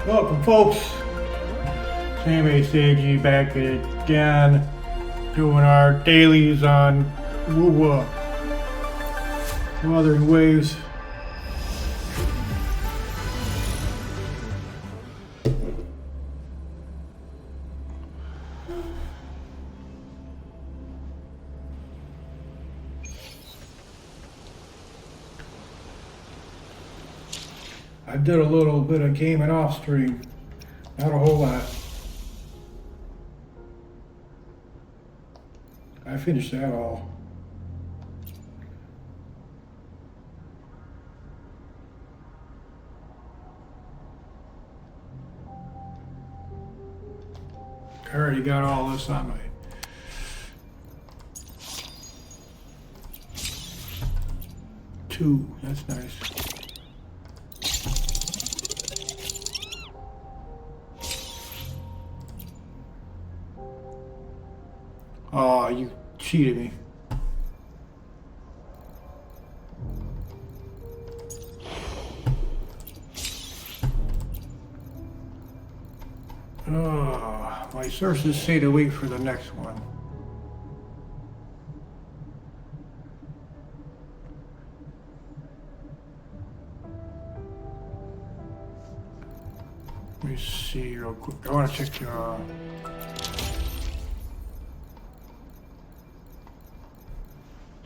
Welcome, folks. Seimei Seiji back again, doing our dailies on Wuthering Waves. I did a little bit of gaming off stream, not a whole lot. I finished that all. I already got all this on my two. That's nice. Oh, you cheated me. Oh, my sources say to wait for the next one. Let me see real quick. I want to check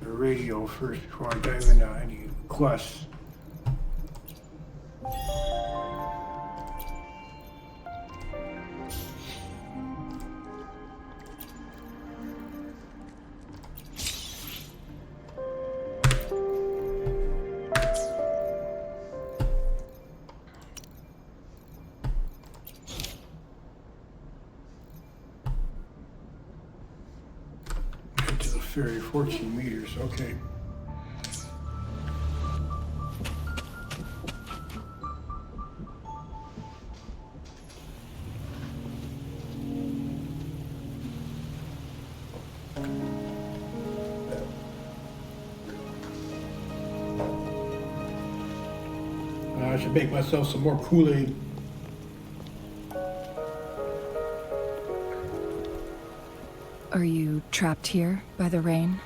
the radio first before I dive into any quests. Ferry 14 meters, okay. I should make myself some more Kool-Aid. Are you trapped here by the rain?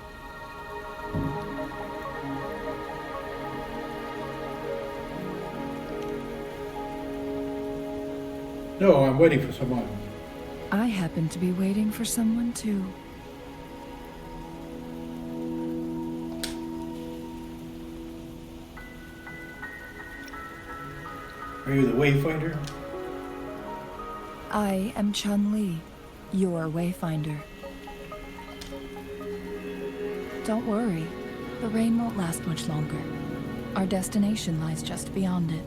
No, I'm waiting for someone. I happen to be waiting for someone too. Are you the Wayfinder? I am Chun-Li, your Wayfinder. Don't worry, the rain won't last much longer. Our destination lies just beyond it.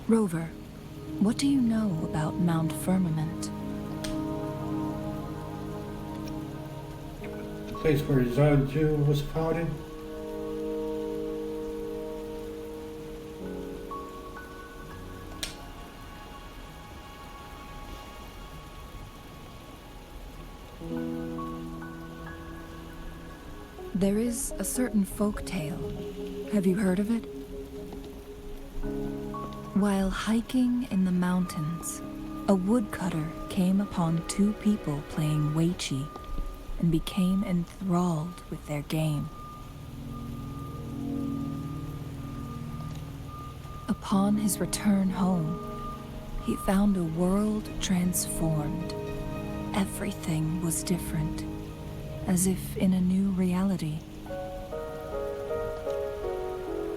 Rover, what do you know about Mount Firmament? The place where Zaju was founded? There is a certain folk tale. Have you heard of it? While hiking in the mountains, a woodcutter came upon two people playing Weiqi and became enthralled with their game. Upon his return home, he found a world transformed. Everything was different, as if in a new reality.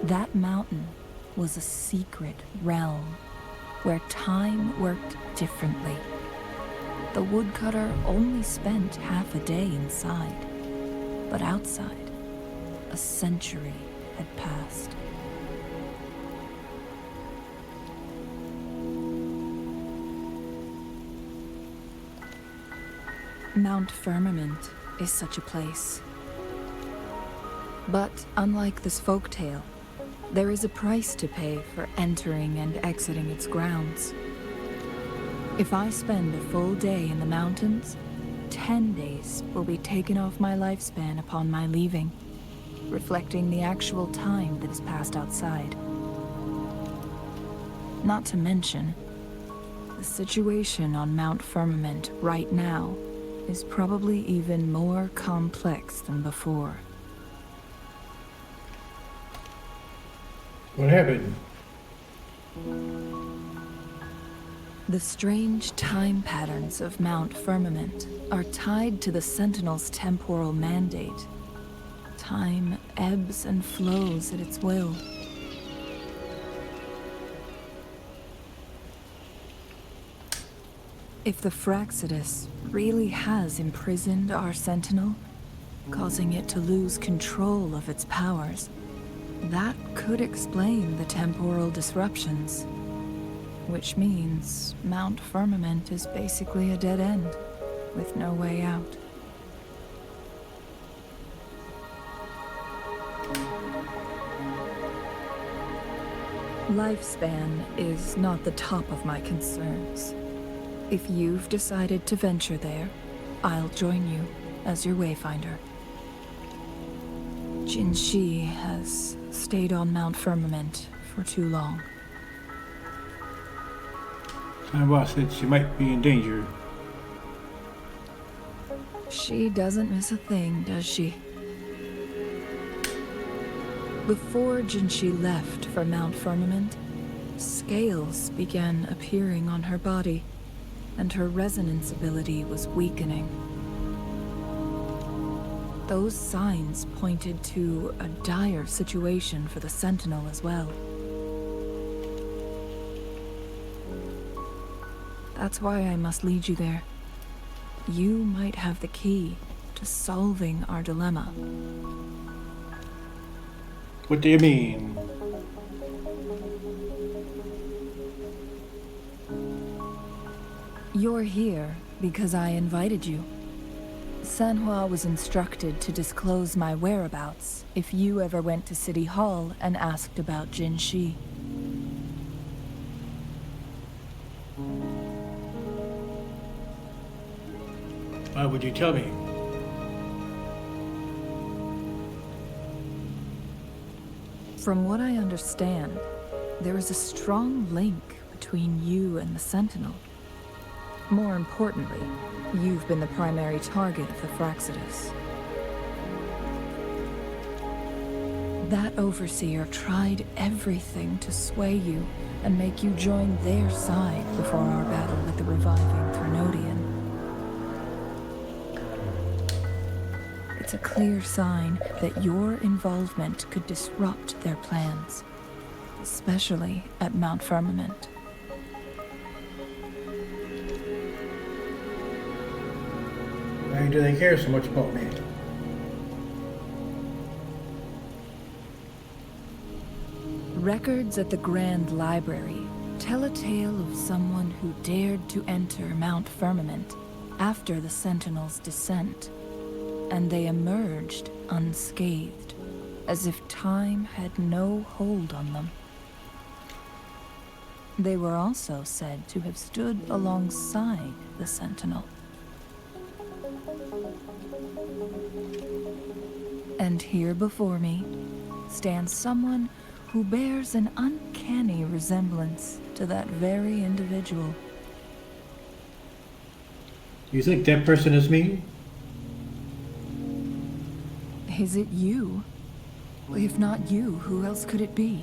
That mountain was a secret realm where time worked differently. The woodcutter only spent half a day inside, but outside, a century had passed. Mount Firmament is such a place. But unlike this folktale, there is a price to pay for entering and exiting its grounds. If I spend a full day in the mountains, 10 days will be taken off my lifespan upon my leaving, reflecting the actual time that is passed outside. Not to mention, the situation on Mount Firmament right now is probably even more complex than before. What happened? The strange time patterns of Mount Firmament are tied to the Sentinel's temporal mandate. Time ebbs and flows at its will. If the Fraxidus really has imprisoned our Sentinel, causing it to lose control of its powers, that could explain the temporal disruptions. Which means Mount Firmament is basically a dead end, with no way out. Lifespan is not the top of my concerns. If you've decided to venture there, I'll join you as your wayfinder. Jinshi has stayed on Mount Firmament for too long. My boss said she might be in danger. She doesn't miss a thing, does she? Before Jinshi left for Mount Firmament, scales began appearing on her body, and her resonance ability was weakening. Those signs pointed to a dire situation for the Sentinel as well. That's why I must lead you there. You might have the key to solving our dilemma. What do you mean? You're here because I invited you. Sanhua was instructed to disclose my whereabouts if you ever went to City Hall and asked about Jinshi. Why would you tell me? From what I understand, there is a strong link between you and the Sentinel. More importantly, you've been the primary target of the Fraxidus. That overseer tried everything to sway you and make you join their side before our battle with the reviving Thrnodian. It's a clear sign that your involvement could disrupt their plans, especially at Mount Firmament. Why do they care so much about me? Records at the Grand Library tell a tale of someone who dared to enter Mount Firmament after the Sentinel's descent, and they emerged unscathed, as if time had no hold on them. They were also said to have stood alongside the Sentinel. And here before me stands someone who bears an uncanny resemblance to that very individual. You think that person is me? Is it you? If not you, who else could it be?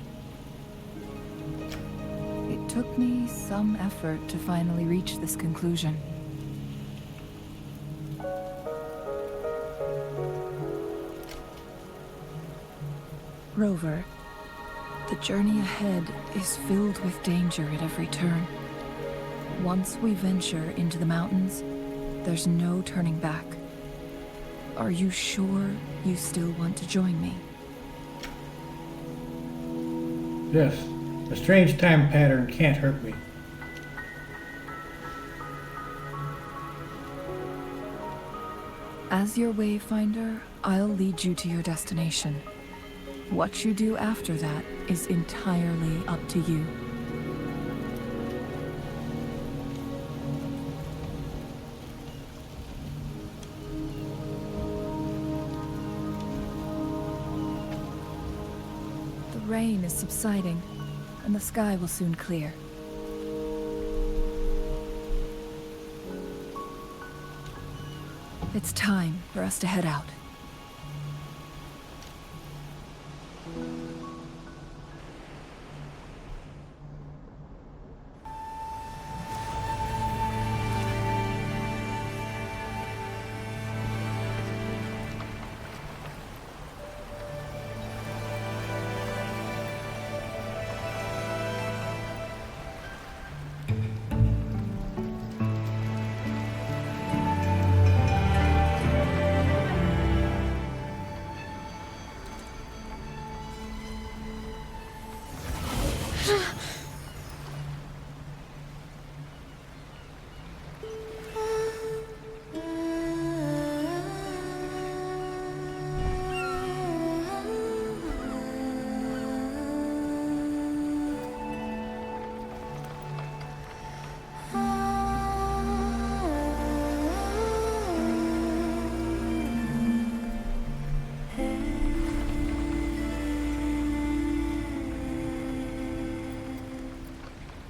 It took me some effort to finally reach this conclusion. Rover, the journey ahead is filled with danger at every turn. Once we venture into the mountains, there's no turning back. Are you sure you still want to join me? Yes. A strange time pattern can't hurt me. As your wayfinder, I'll lead you to your destination. What you do after that is entirely up to you. The rain is subsiding, and the sky will soon clear. It's time for us to head out.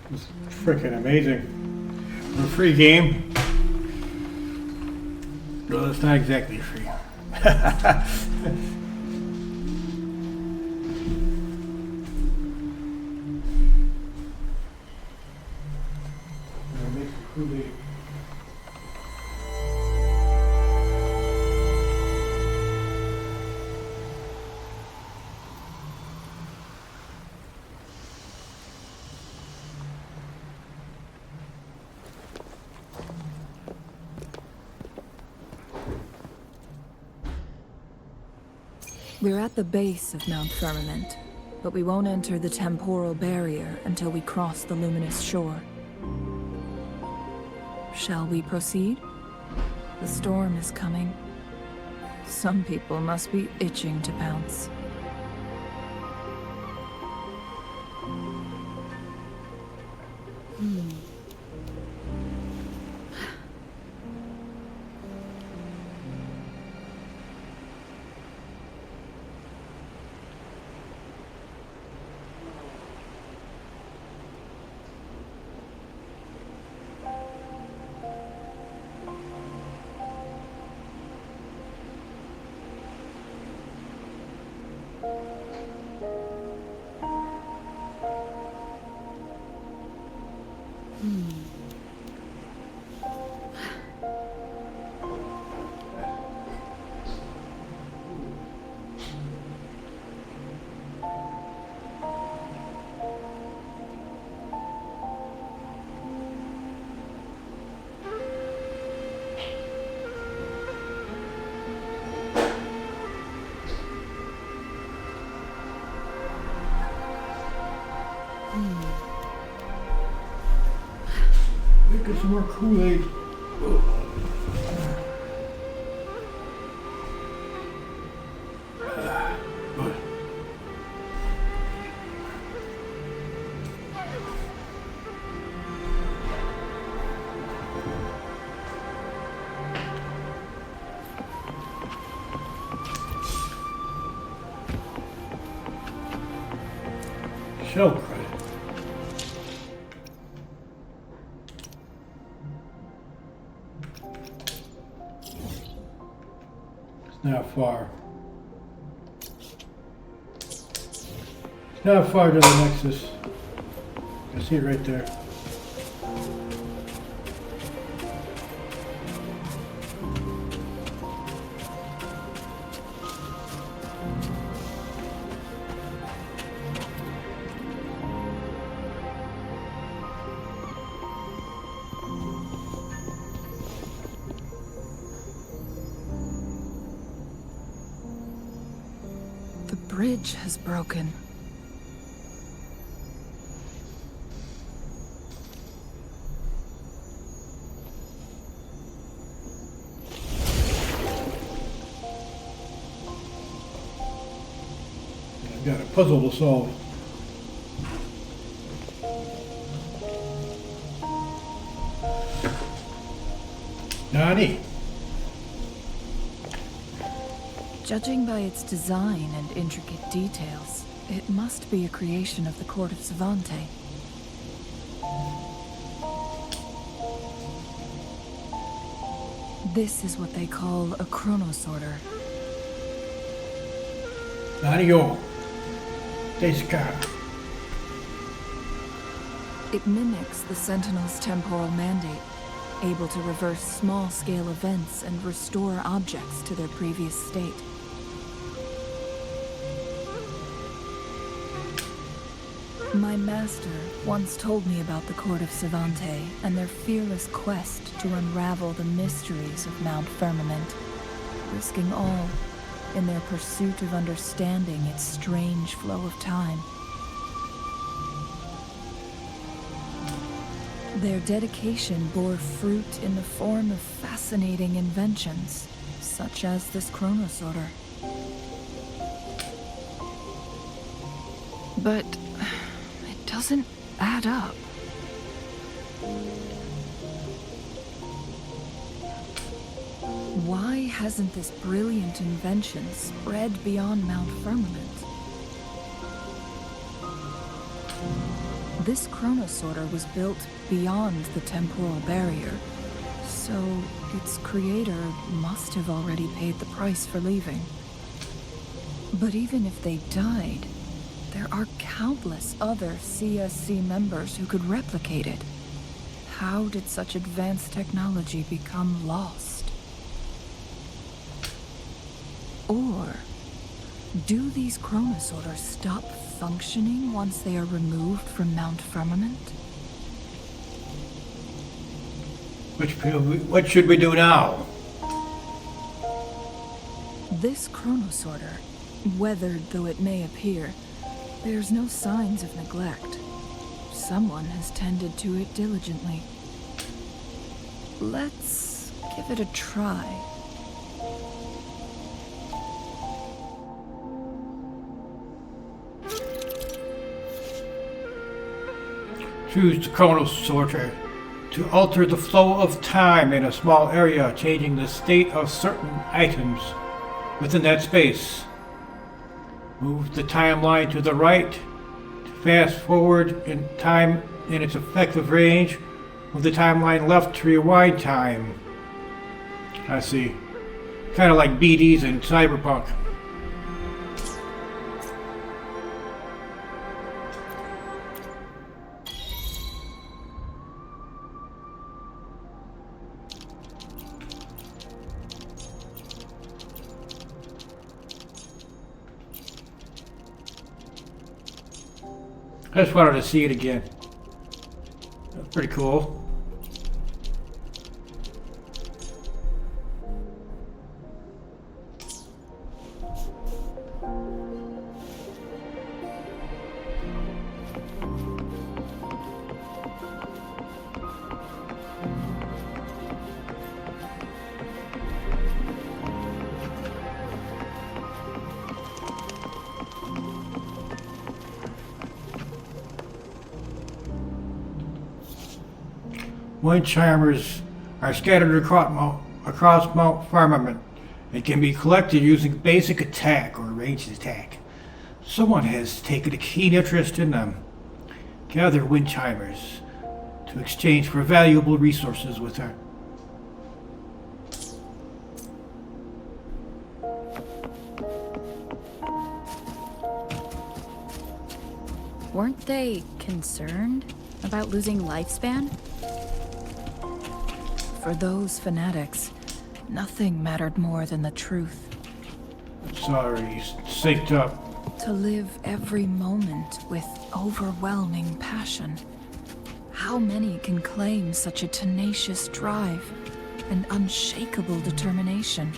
It's freaking amazing. For a free game. No, it's not exactly free. We're at the base of Mount Firmament, but we won't enter the temporal barrier until we cross the luminous shore. Shall we proceed? The storm is coming. Some people must be itching to pounce. Get some more Kool-Aid. Shell credit. Not far. It's not far to the Nexus. I see it right there. The bridge has broken. I've got a puzzle to solve. Nani? Judging by its design and intricate details, it must be a creation of the court of Savante. This is what they call a chronosorter. Mario. Deska. It mimics the Sentinel's temporal mandate, able to reverse small-scale events and restore objects to their previous state. My master once told me about the Court of Savante and their fearless quest to unravel the mysteries of Mount Firmament, risking all in their pursuit of understanding its strange flow of time. Their dedication bore fruit in the form of fascinating inventions, such as this chronosorter. But it doesn't add up. Why hasn't this brilliant invention spread beyond Mount Firmament? This chronosorter was built beyond the temporal barrier, so its creator must have already paid the price for leaving. But even if they died, there are countless other CSC members who could replicate it. How did such advanced technology become lost? Or do these chronosorters stop functioning once they are removed from Mount Firmament? What should we do now? This chronosorter, weathered though it may appear, bears no signs of neglect. Someone has tended to it diligently. Let's give it a try. Choose the chronosorter to alter the flow of time in a small area, changing the state of certain items within that space. Move the timeline to the right to fast forward in time in its effective range. Move the timeline left to rewind time. I see. Kind of like BDs in Cyberpunk. I just wanted to see it again. That's pretty cool. Wind chimers are scattered across Mount Firmament and can be collected using basic attack or ranged attack. Someone has taken a keen interest in them. Gather wind chimers to exchange for valuable resources with her. Weren't they concerned about losing lifespan? For those fanatics, nothing mattered more than the truth. Sorry, synced up. To live every moment with overwhelming passion. How many can claim such a tenacious drive and unshakable determination?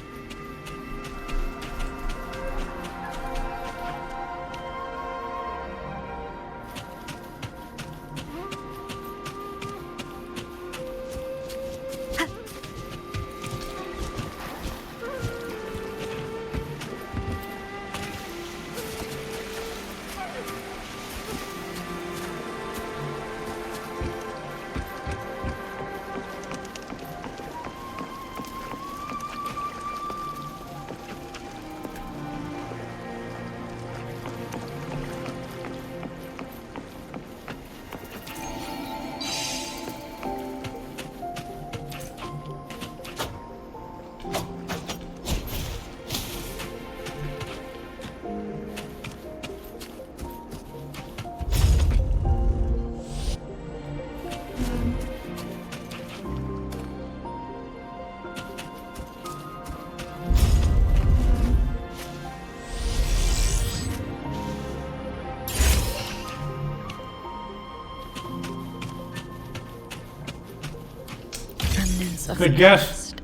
of Good the guess. past.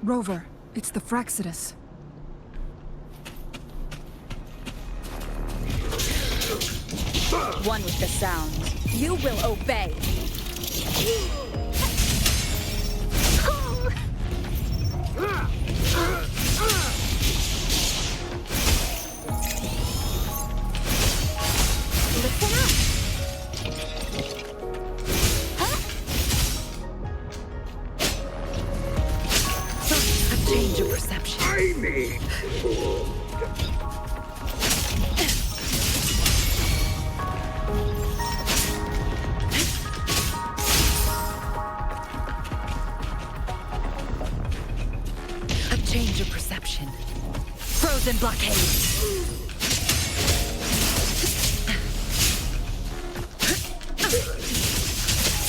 Rover, it's the Fraxidus. One with the sound. You will obey. Listen up. A change of perception. A change of perception. Frozen blockade.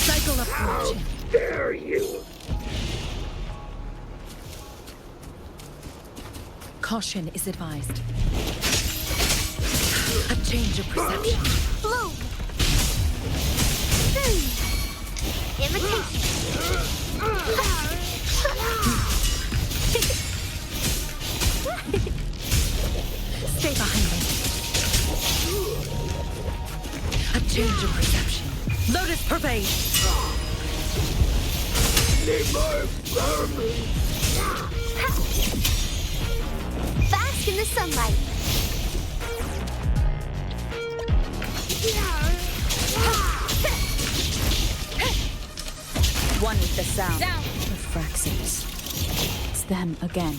Cycle of corruption. Dare you? Caution is advised. A change of perception. Bloom. Imitation. Stay behind me. A change of perception. Lotus pervade. Need more vermin. Bask in the sunlight. One with the sound. Down. The Fraxes. It's them again.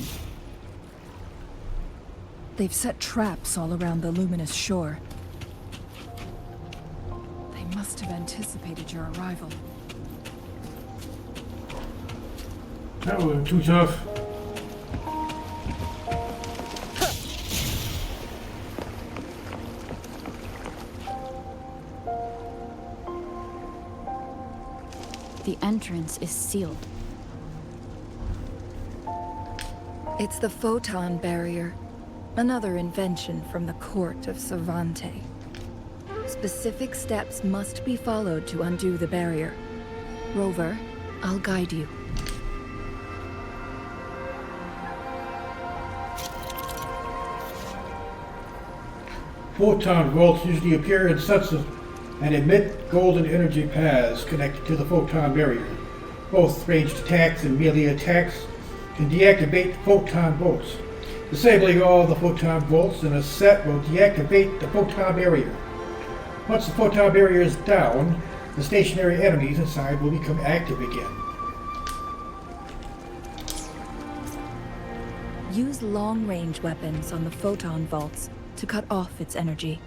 They've set traps all around the luminous shore. They must have anticipated your arrival. That was too tough. The entrance is sealed. It's the photon barrier, another invention from the court of Savante. Specific steps must be followed to undo the barrier. Rover, I'll guide you. Photon vaults usually appear in sets of and emit golden energy paths connected to the photon barrier. Both ranged attacks and melee attacks can deactivate photon bolts. Disabling all the photon bolts in a set will deactivate the photon barrier. Once the photon barrier is down, the stationary enemies inside will become active again. Use long-range weapons on the photon vaults to cut off its energy.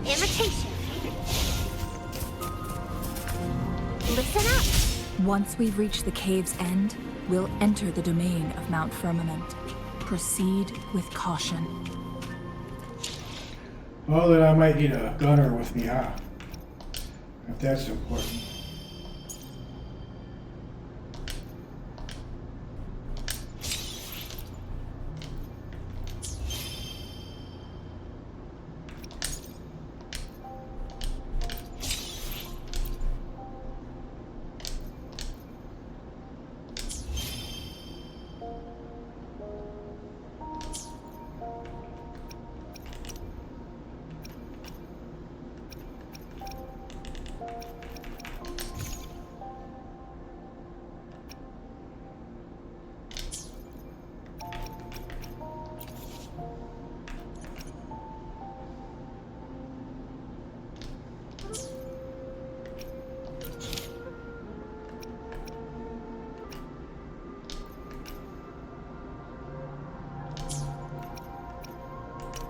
Imitation. Listen up. Once we've reached the cave's end, we'll enter the domain of Mount Firmament. Proceed with caution. Well, then I might need a gunner with me, huh? If that's important.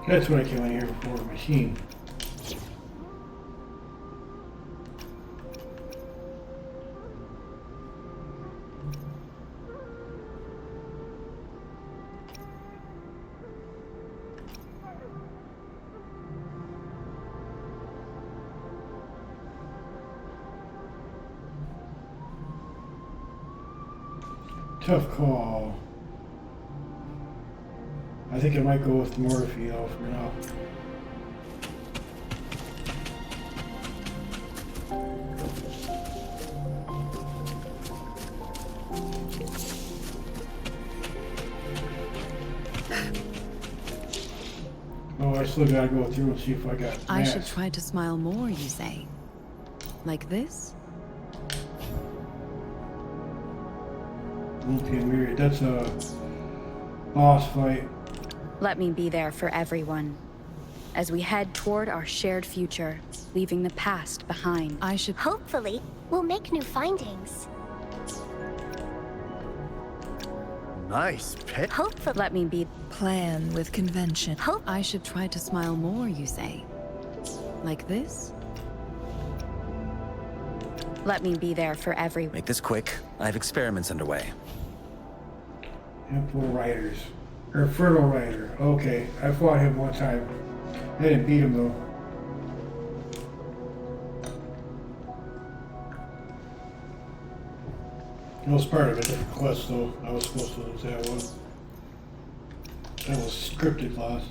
That's what I came in here for, a machine. Tough call. I think I might go with Morphe though for now. Oh, I still gotta go through and see if I got I should matched. try to smile more, you say? Like this? Olympian Myriad. That's a boss fight. Let me be there for everyone. As we head toward our shared future, leaving the past behind. I should... Hopefully, we'll make new findings. Nice pet. Hopefully, Let me be... Plan with convention. I should try to smile more, you say? Like this? Let me be there for everyone. Make this quick. I have experiments underway. Temple Riders. Or Fertile Rider. Okay, I fought him one time. I didn't beat him though. It was part of a different quest though. I was supposed to lose that one. That was scripted loss.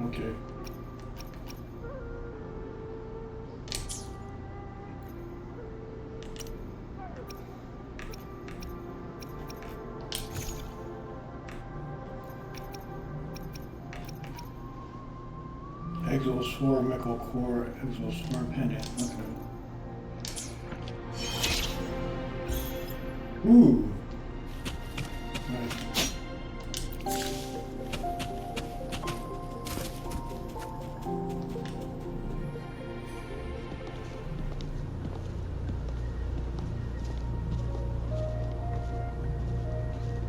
Okay. Exoswarm, Echo Core, Exoswarm Pendant. Okay. Ooh. Nice.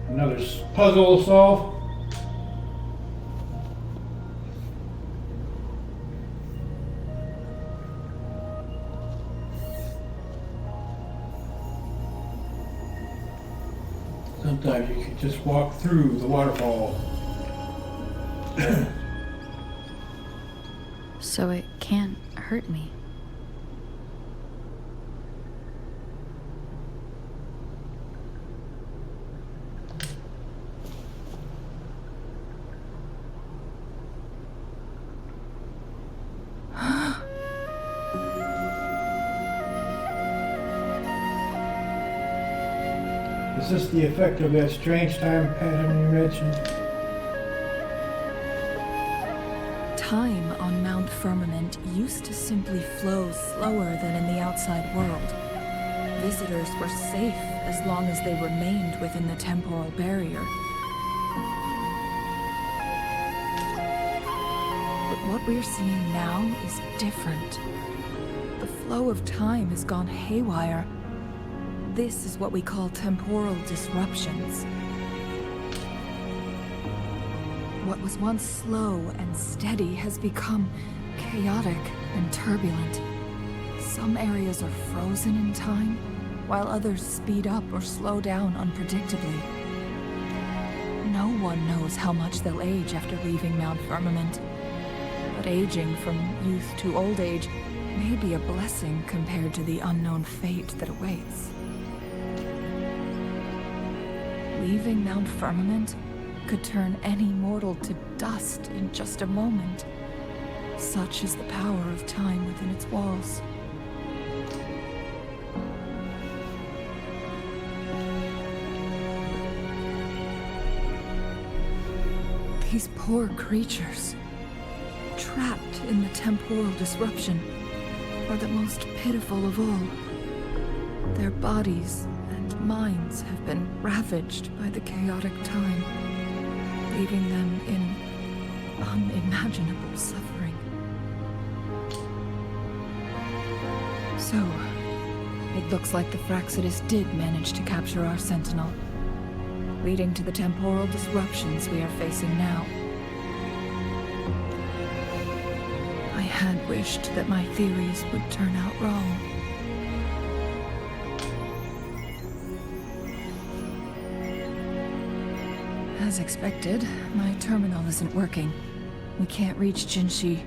Another puzzle to solve. Sometimes you can just walk through the waterfall. So it can't hurt me. Is this the effect of that strange time pattern you mentioned? Time on Mount Firmament used to simply flow slower than in the outside world. Visitors were safe as long as they remained within the temporal barrier. But what we're seeing now is different. The flow of time has gone haywire. This is what we call temporal disruptions. What was once slow and steady has become chaotic and turbulent. Some areas are frozen in time, while others speed up or slow down unpredictably. No one knows how much they'll age after leaving Mount Firmament, but aging from youth to old age may be a blessing compared to the unknown fate that awaits. Leaving Mount Firmament could turn any mortal to dust in just a moment. Such is the power of time within its walls. These poor creatures, trapped in the temporal disruption, are the most pitiful of all. Their bodies and minds have been ravaged by the chaotic time, leaving them in unimaginable suffering. So, it looks like the Fraxidus did manage to capture our sentinel. leading to the temporal disruptions we are facing now. I had wished that my theories would turn out wrong. As expected, my terminal isn't working. We can't reach Jinshi.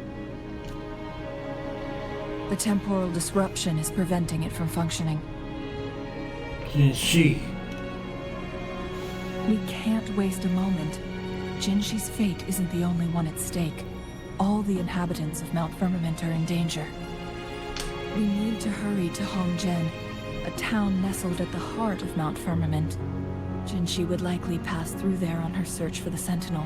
The temporal disruption is preventing it from functioning. Jinshi. We can't waste a moment. Jinshi's fate isn't the only one at stake. All the inhabitants of Mount Firmament are in danger. We need to hurry to Hongzhen, a town nestled at the heart of Mount Firmament. Jinshi would likely pass through there on her search for the Sentinel.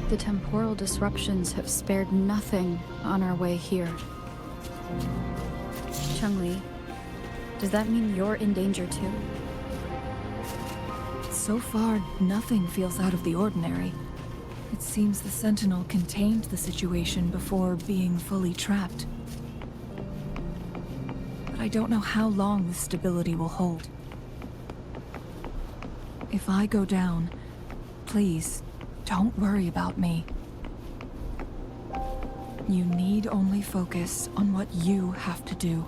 The temporal disruptions have spared nothing on our way here. Changli, does that mean you're in danger too? So far, nothing feels out of the ordinary. It seems the Sentinel contained the situation before being fully trapped. But I don't know how long this stability will hold. If I go down, please, don't worry about me. You need only focus on what you have to do.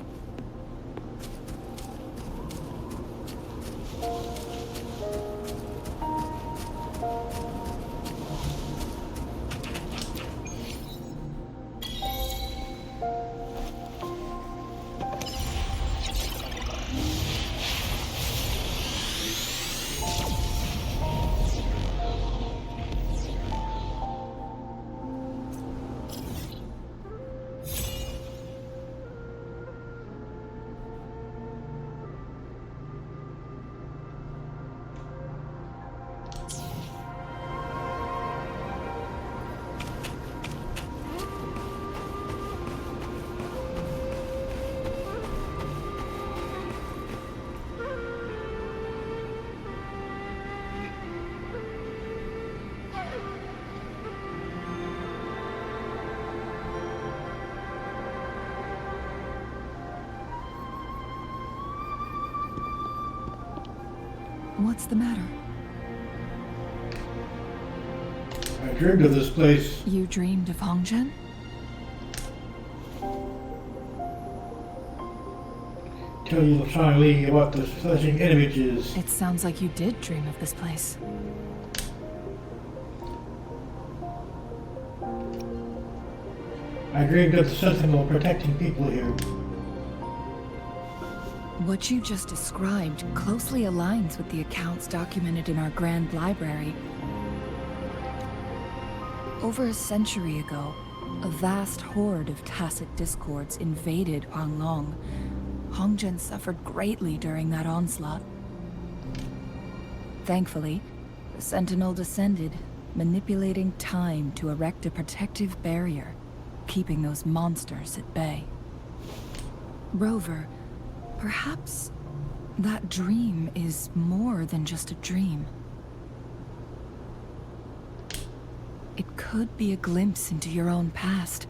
What's the matter? I dreamed of this place. You dreamed of Hongzhen? Tell you finally about the flashing images. It sounds like you did dream of this place. I dreamed of the Sentinel protecting people here. What you just described closely aligns with the accounts documented in our Grand Library. Over a century ago, a vast horde of tacit discords invaded Huanglong. Hongzhen suffered greatly during that onslaught. Thankfully, the Sentinel descended, manipulating time to erect a protective barrier, keeping those monsters at bay. Rover, perhaps that dream is more than just a dream. It could be a glimpse into your own past,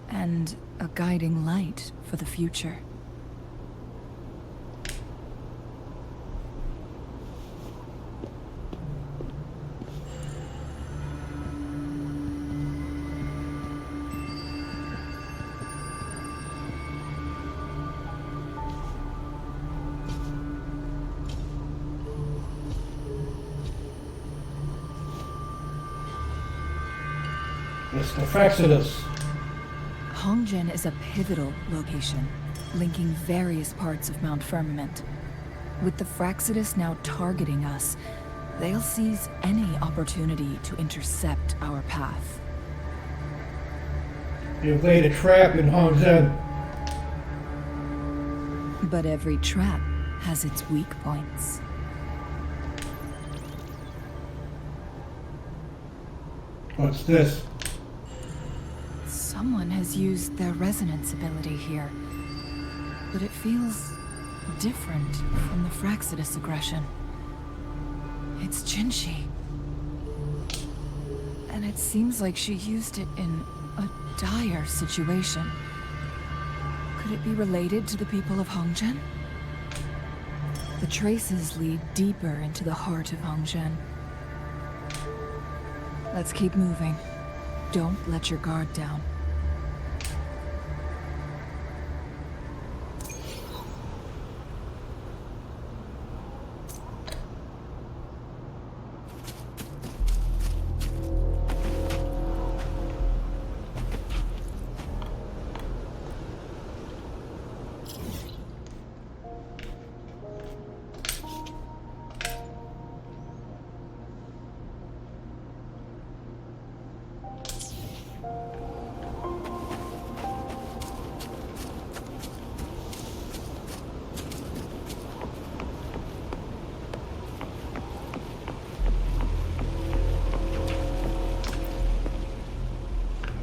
and a guiding light for the future. It's the Fraxidus. Hongzhen is a pivotal location, linking various parts of Mount Firmament. With the Fraxidus now targeting us, they'll seize any opportunity to intercept our path. You've laid a trap in Hongzhen. But every trap has its weak points. What's this? Someone has used their resonance ability here, but it feels different from the Fraxidus aggression. It's Jinshi. And it seems like she used it in a dire situation. Could it be related to the people of Hongzhen? The traces lead deeper into the heart of Hongzhen. Let's keep moving. Don't let your guard down.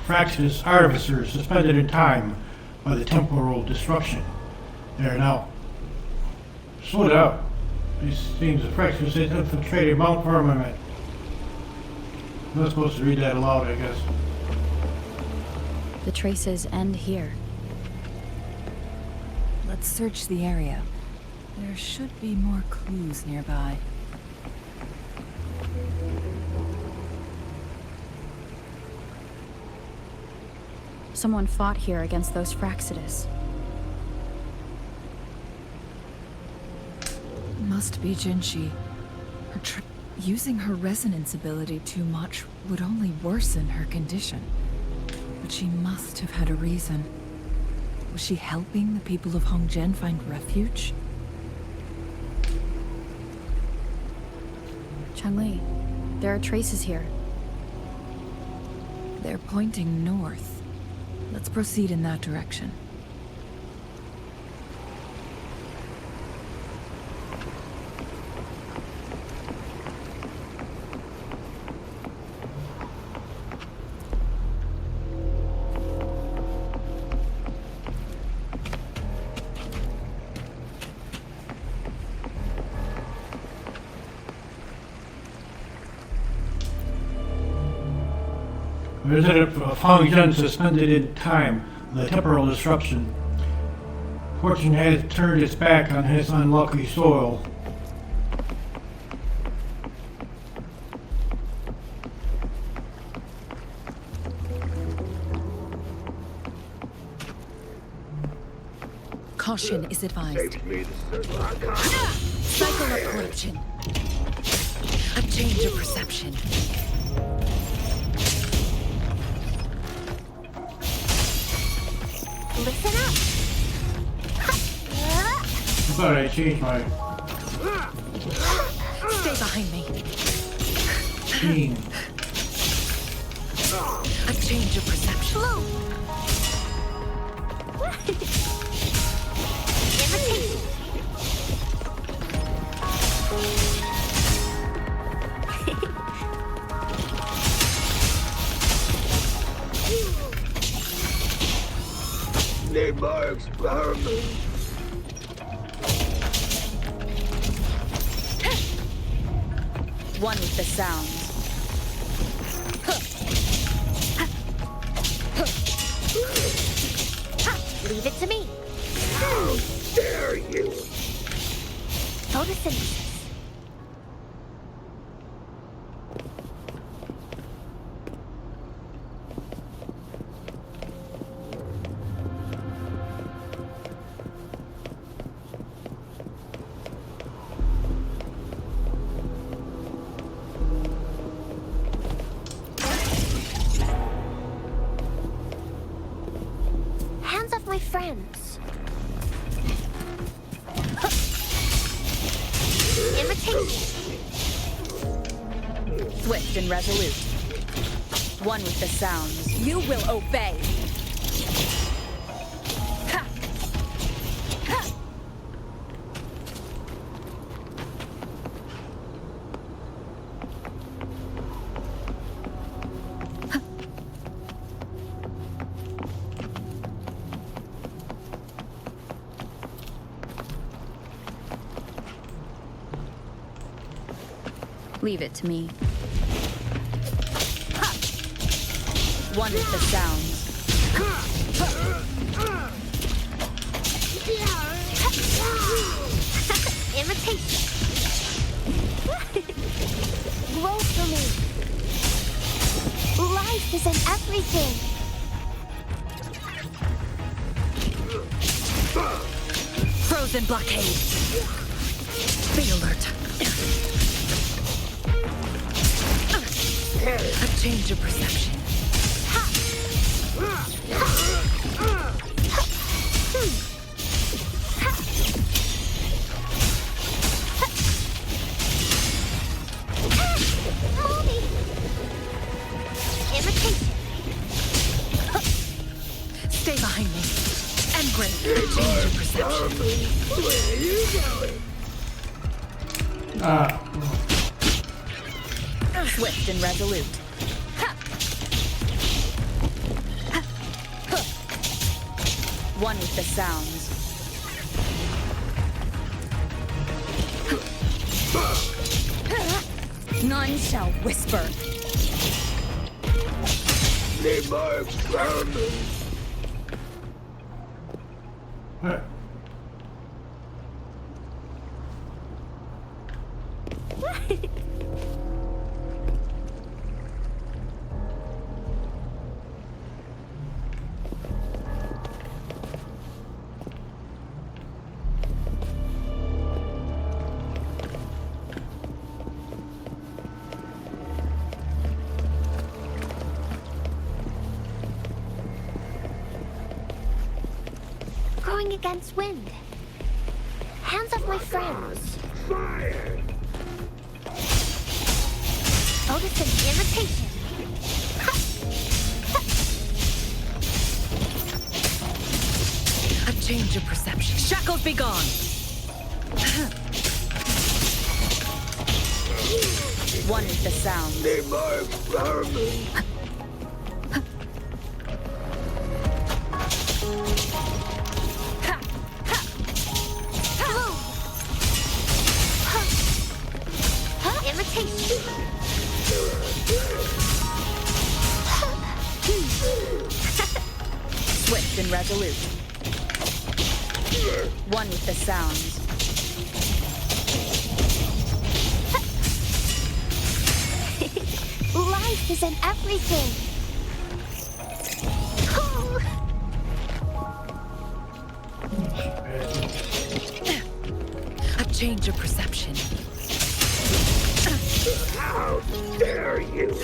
Fraxidus artificers suspended in time by the temporal destruction. They are now. Slow down. These things of Fraxidus has infiltrated Mount Firmament. I'm not supposed to read that aloud, I guess. The traces end here. Let's search the area. There should be more clues nearby. Someone fought here against those Fraxidus. Must be Jinshi. Using her resonance ability too much would only worsen her condition. But she must have had a reason. Was she helping the people of Hongzhen find refuge? Changli, there are traces here. They're pointing north. Let's proceed in that direction. Resident of Hongzhen suspended in time, the temporal disruption. Fortune has turned its back on his unlucky soil. Caution is advised. Save me the Servaka. Cycle of corruption. A change of perception. Listen up. I thought I changed my Stay behind me. team. A change of perception. Imitation. Need more experiments. One with the sound. Leave it to me. How dare you? Photosynthesis. Swift and resolute. One with the sounds. You will obey. Ha! Ha! Leave it to me. Ha! One with the sounds. Imitation. Grow for me. Life is in everything. Frozen blockade. Be alert. A change of perception. Imitation. Stay behind me. And great. A change of perception. Where are you going? Swift and resolute. Ha! Ha! Huh. One with the sounds. None shall whisper. Need more experiments. Alright. Going against wind. Hands off my friends. Fire. Notice an imitation. A change of perception. Shackles be gone. One with the sounds. Need more experiments. Ha! Ha! Ha! Imitation. Swift and resolute. One with the sounds. Life is in everything. A change of perception. How dare you?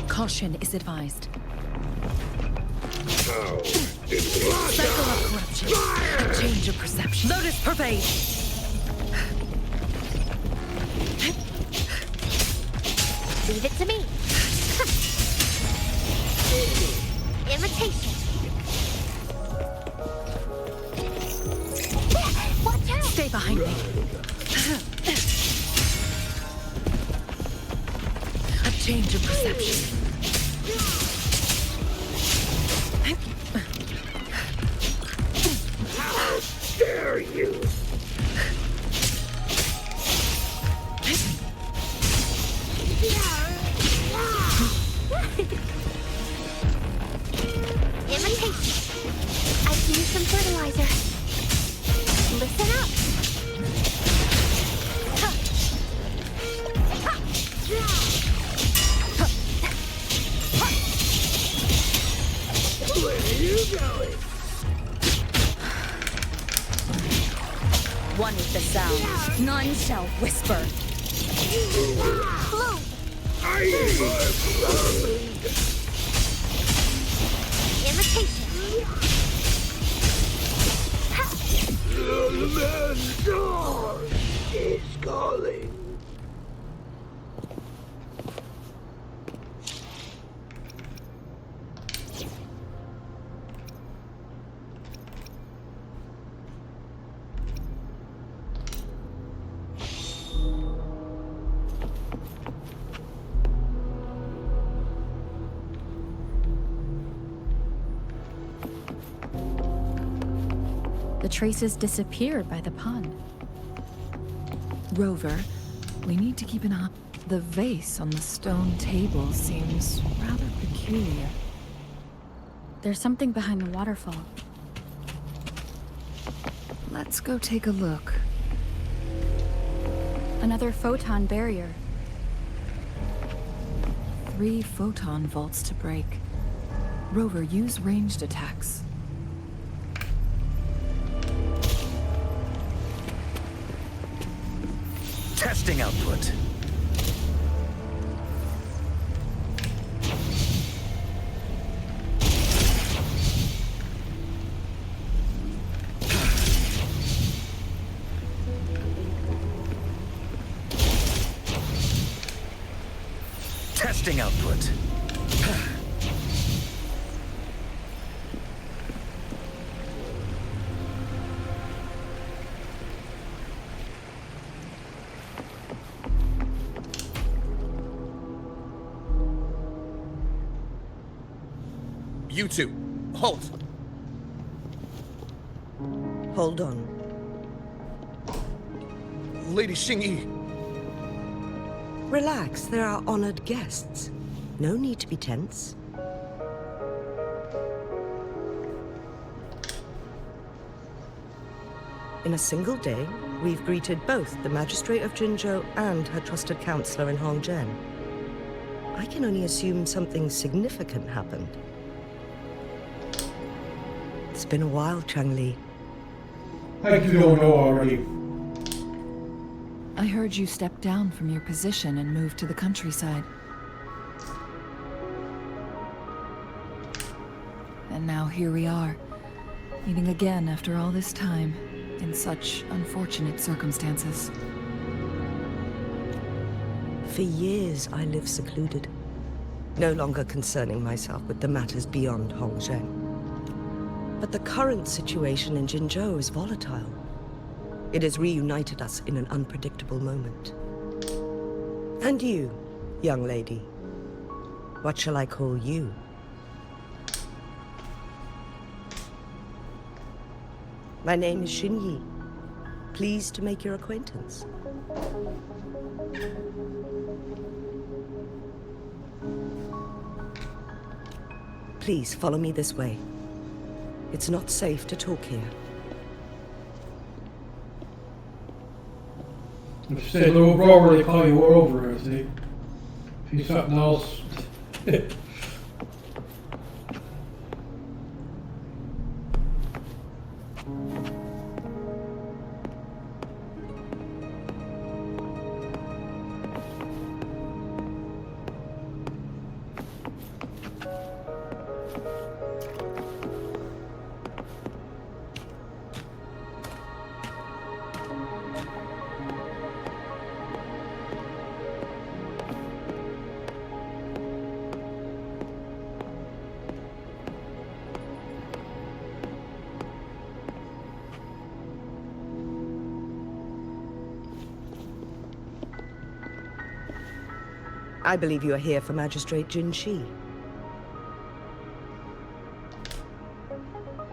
Caution is advised. Oh, Cycle of corruption. A change of perception. Lotus pervade. Leave it to me. Imitation. Watch out! Stay behind me. A change of perception. how dare you? Imitation. I can use some fertilizer. Listen up. Ha. Ha. Where are you going? One with the sounds. None shall whisper. Flow! I am Imitation! Lament is calling. The traces disappeared by the pond. Rover, we need to keep an eye. The vase on the stone table seems rather peculiar. There's something behind the waterfall. Let's go take a look. Another photon barrier. 3 photon vaults to break. Rover, use ranged attacks. Testing output. Testing output. You two, halt! Hold on. Lady Xingyi. Relax, there are honored guests. No need to be tense. In a single day, we've greeted both the Magistrate of Jinzhou and her trusted counselor in Hongzhen. I can only assume something significant happened. It's been a while, Changli. Like you don't know already. I heard you stepped down from your position and moved to the countryside. And now here we are, meeting again after all this time, in such unfortunate circumstances. For years, I lived secluded, no longer concerning myself with the matters beyond Hongzhen. But the current situation in Jinzhou is volatile. It has reunited us in an unpredictable moment. And you, young lady, what shall I call you? My name is Xinyi. Pleased to make your acquaintance. Please follow me this way. It's not safe to talk here. If you say little Rover, they call you Rover. If they see something else. I believe you are here for Magistrate Jin Shi.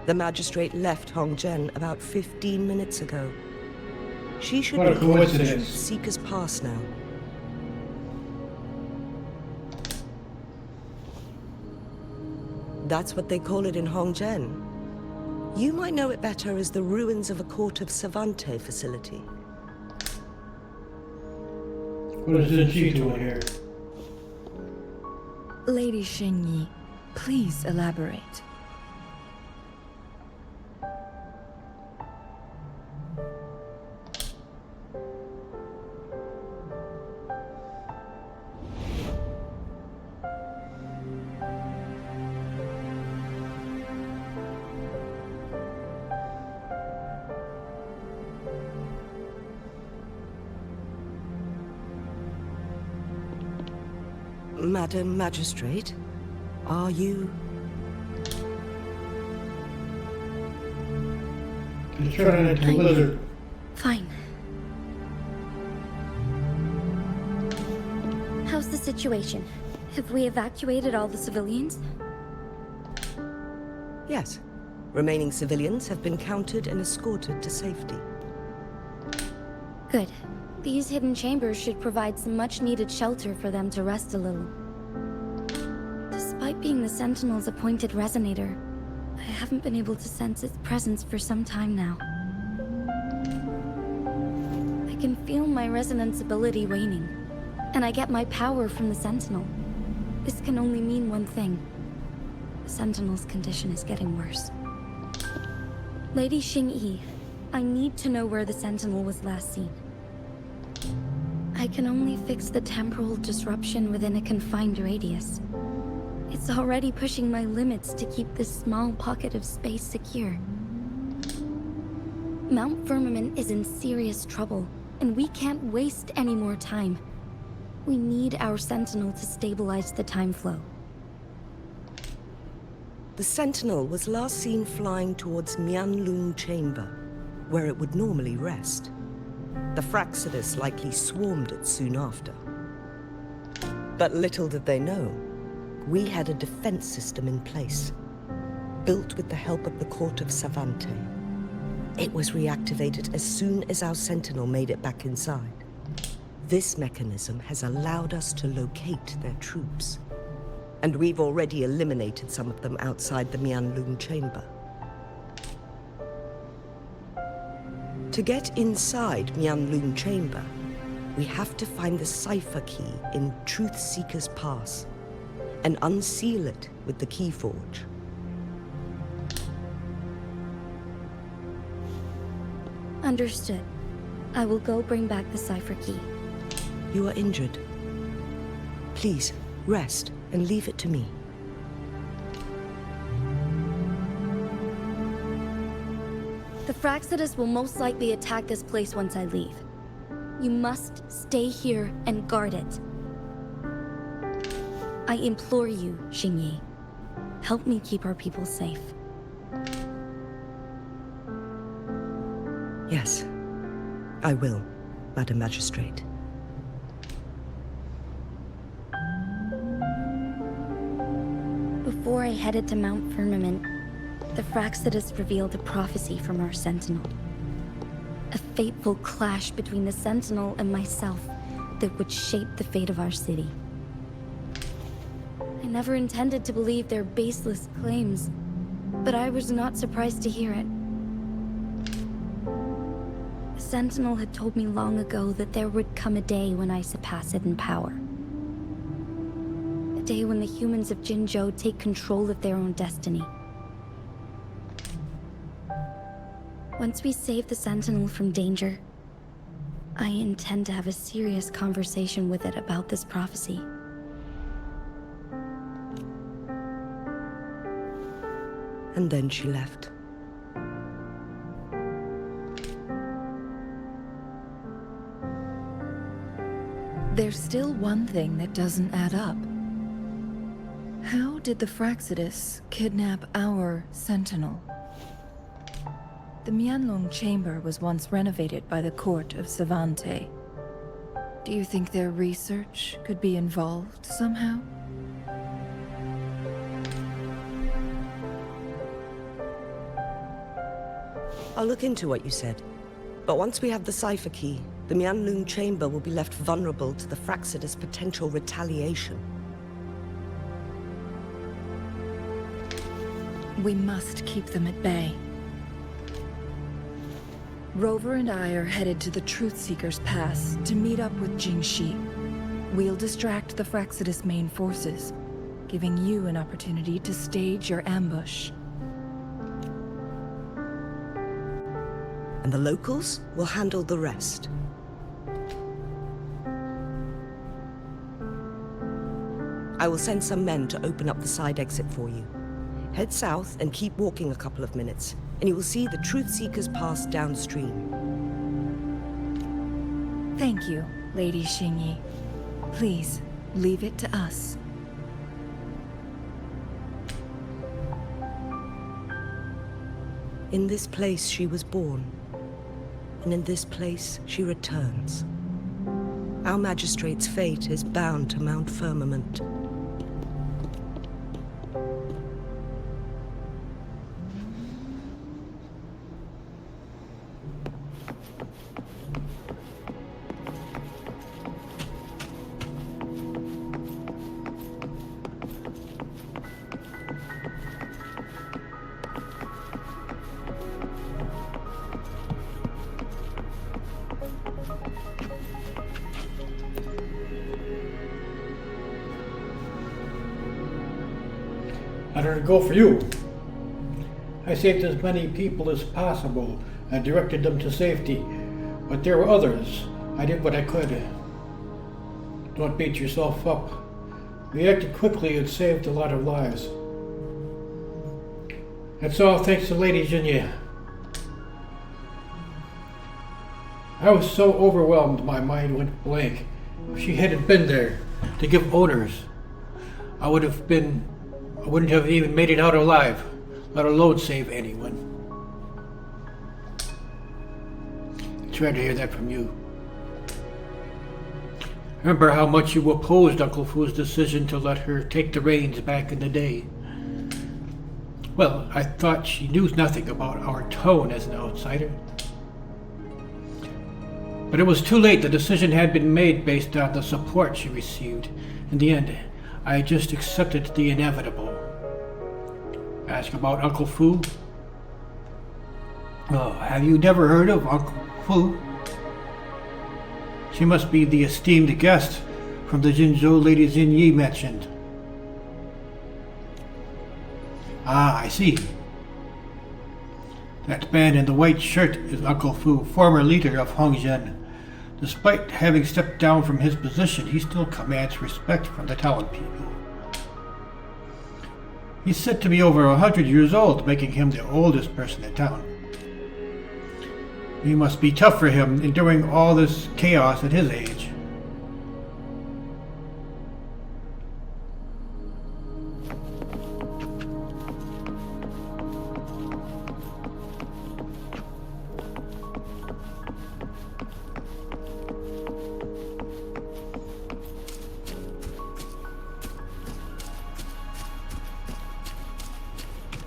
The Magistrate left Hongzhen about 15 minutes ago. She should What a be coincidence. Seeker's Pass now. That's what they call it in Hongzhen. You might know it better as the ruins of a Court of Savante facility. What is Jinchi doing here? Lady Xingyi, please elaborate. Madam Magistrate, are you... He's turning into a lizard. Fine. How's the situation? Have we evacuated all the civilians? Yes. Remaining civilians have been counted and escorted to safety. Good. These hidden chambers should provide some much-needed shelter for them to rest a little. Despite being the Sentinel's appointed Resonator, I haven't been able to sense its presence for some time now. I can feel my resonance ability waning, and I get my power from the Sentinel. This can only mean one thing. The Sentinel's condition is getting worse. Lady Xingyi, I need to know where the Sentinel was last seen. I can only fix the temporal disruption within a confined radius. It's already pushing my limits to keep this small pocket of space secure. Mount Firmament is in serious trouble, and we can't waste any more time. We need our Sentinel to stabilize the time flow. The Sentinel was last seen flying towards Huanglong Chamber, where it would normally rest. The Fraxidus likely swarmed it soon after. But little did they know, we had a defense system in place, built with the help of the Court of Savante. It was reactivated as soon as our Sentinel made it back inside. This mechanism has allowed us to locate their troops, and we've already eliminated some of them outside the Huanglong Chamber. To get inside Huanglong Chamber, we have to find the cipher key in Truth Seeker's Pass and unseal it with the Keyforge. Understood. I will go bring back the cipher key. You are injured. Please, rest and leave it to me. The Fraxidus will most likely attack this place once I leave. You must stay here and guard it. I implore you, Xingyi. Help me keep our people safe. Yes, I will, Madam Magistrate. Before I headed to Mount Firmament, the Fraxidus revealed a prophecy from our Sentinel. A fateful clash between the Sentinel and myself that would shape the fate of our city. I never intended to believe their baseless claims, but I was not surprised to hear it. The Sentinel had told me long ago that there would come a day when I surpass it in power. A day when the humans of Jinzhou take control of their own destiny. Once we save the Sentinel from danger, I intend to have a serious conversation with it about this prophecy. And then she left. There's still one thing that doesn't add up. How did the Fraxidus kidnap our Sentinel? The Huanglong Chamber was once renovated by the Court of Savante. Do you think their research could be involved somehow? I'll look into what you said. But once we have the cipher key, the Huanglong Chamber will be left vulnerable to the Fraxidus' potential retaliation. We must keep them at bay. Rover and I are headed to the Truth Seeker's Pass to meet up with Jingxi. We'll distract the Fraxidus' main forces, giving you an opportunity to stage your ambush. And the locals will handle the rest. I will send some men to open up the side exit for you. Head south and keep walking a couple of minutes, and you will see the Truth Seeker's Pass downstream. Thank you, Lady Xingyi. Please, Leave it to us. In this place she was born, and in this place she returns. Our magistrate's fate is bound to Mount Firmament. I didn't go for you. I saved as many people as possible and directed them to safety, but there were others. I did what I could. Don't beat yourself up. We acted quickly and saved a lot of lives. That's all thanks to Lady Jinye. I was so overwhelmed my mind went blank. If she hadn't been there to give orders, I wouldn't have even made it out alive, let alone save anyone. I tried to hear that from you. Remember how much you opposed Uncle Fu's decision to let her take the reins back in the day. Well, I thought she knew nothing about our tone as an outsider. But it was too late. The decision had been made based on the support she received. In the end, I just accepted the inevitable. Ask about Uncle Fu? Oh, have you never heard of Uncle Fu? She must be the esteemed guest from the Jinzhou Lady Jinyi mentioned. Ah, I see. That man in the white shirt is Uncle Fu, former leader of Hongzhen. Despite having stepped down from his position, he still commands respect from the town people. He's said to be over 100 years old, making him the oldest person in town. It must be tough for him, enduring all this chaos at his age.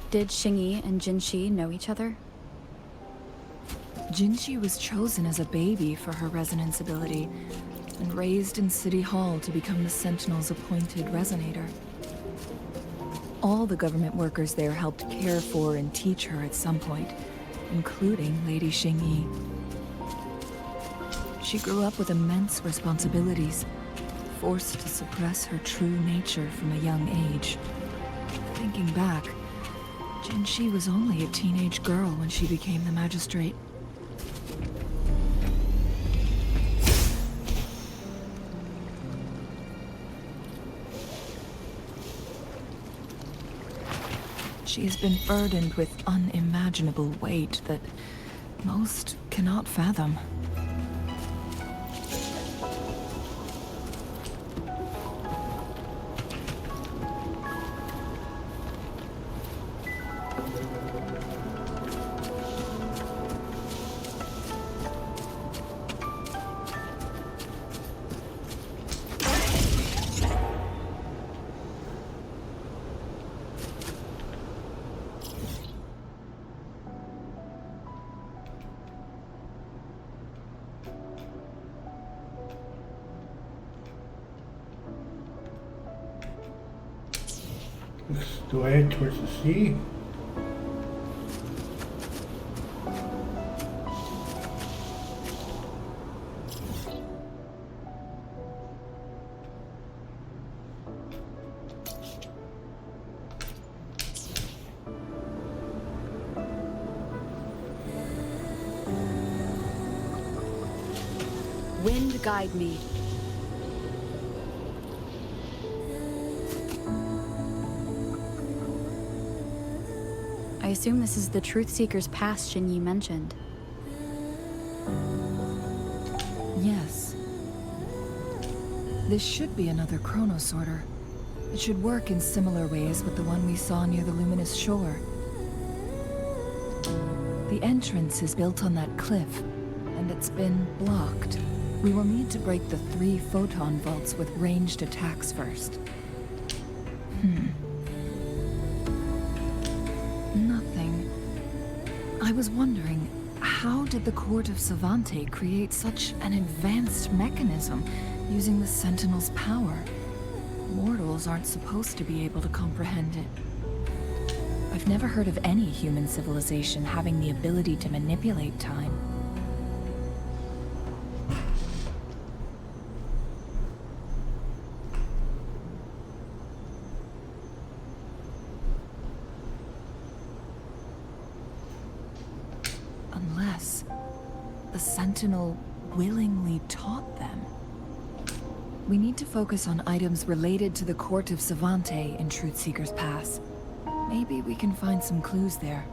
Did Xingyi and Jinshi know each other? Jinshi was chosen as a baby for her resonance ability and raised in City Hall to become the Sentinel's appointed Resonator. All the government workers there helped care for and teach her at some point, including Lady Xingyi. She grew up with immense responsibilities, forced to suppress her true nature from a young age. Thinking back, Jinshi was only a teenage girl when she became the magistrate. She has been burdened with unimaginable weight that most cannot fathom. Do I head towards the sea? Wind guide me. I assume this is the Truth Seeker's pass Xingyi mentioned. Yes. This should be another chrono sorter. It should work in similar ways with the one we saw near the luminous shore. The entrance is built on that cliff, and it's been blocked. We will need to break the 3 photon vaults with ranged attacks first. Nothing. I was wondering, how did the Court of Savante create such an advanced mechanism using the Sentinel's power? Mortals aren't supposed to be able to comprehend it. I've never heard of any human civilization having the ability to manipulate time. Unless the Sentinel willingly taught them. We need to focus on items related to the Court of Savante in Truthseeker's Pass. Maybe we can find some clues there.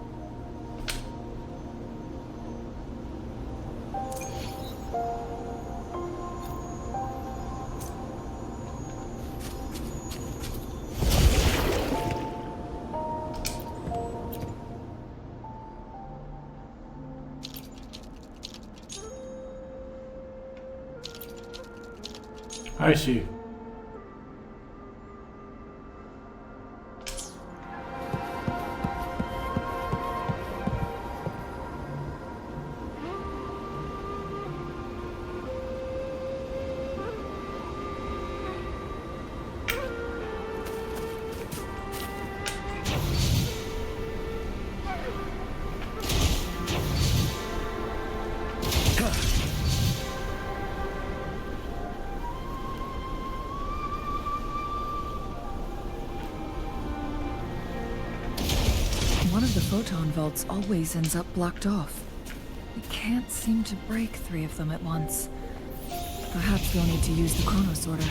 I see. One of the photon vaults always ends up blocked off. We can't seem to break 3 of them at once. Perhaps we'll need to use the chrono sorter.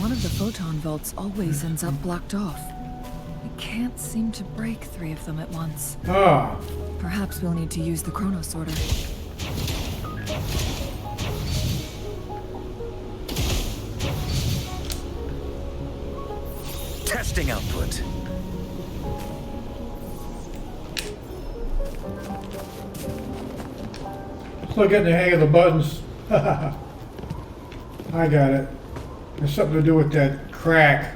One of the photon vaults always ends up blocked off. We can't seem to break 3 of them at once. Ah, Perhaps we'll need to use the chrono sorter. Testing output. still getting the hang of the buttons. I got it. There's something to do with that crack.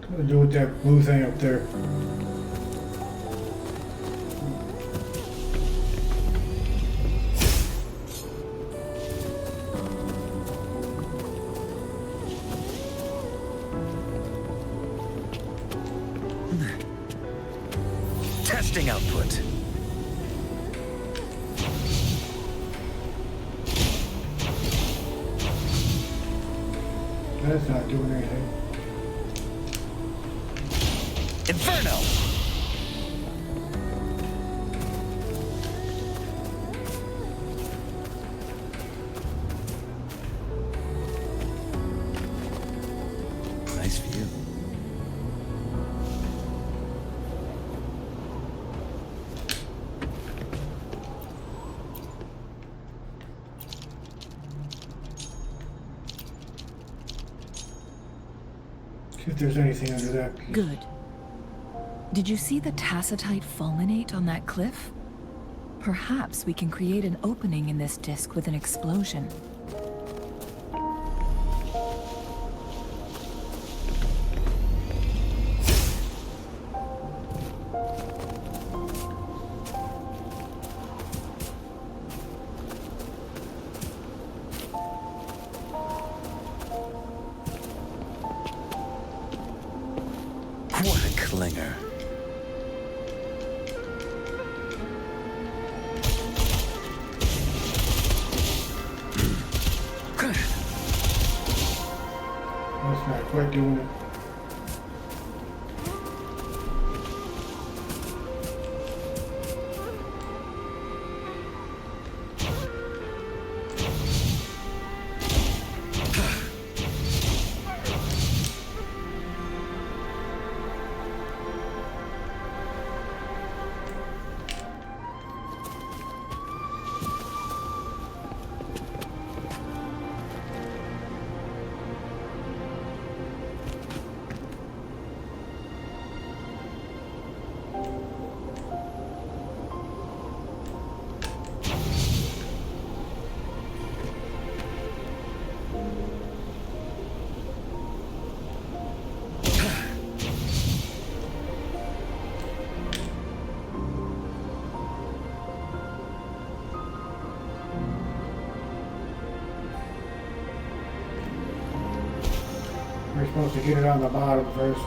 What to do with that blue thing up there? Testing output. That's not doing anything. Inferno! See if there's anything under that piece. Good. Did you see the tacitite fulminate on that cliff? Perhaps we can create an opening in this disk with an explosion. What a clinger. That's not quite doing it. We're supposed to get it on the bottom first.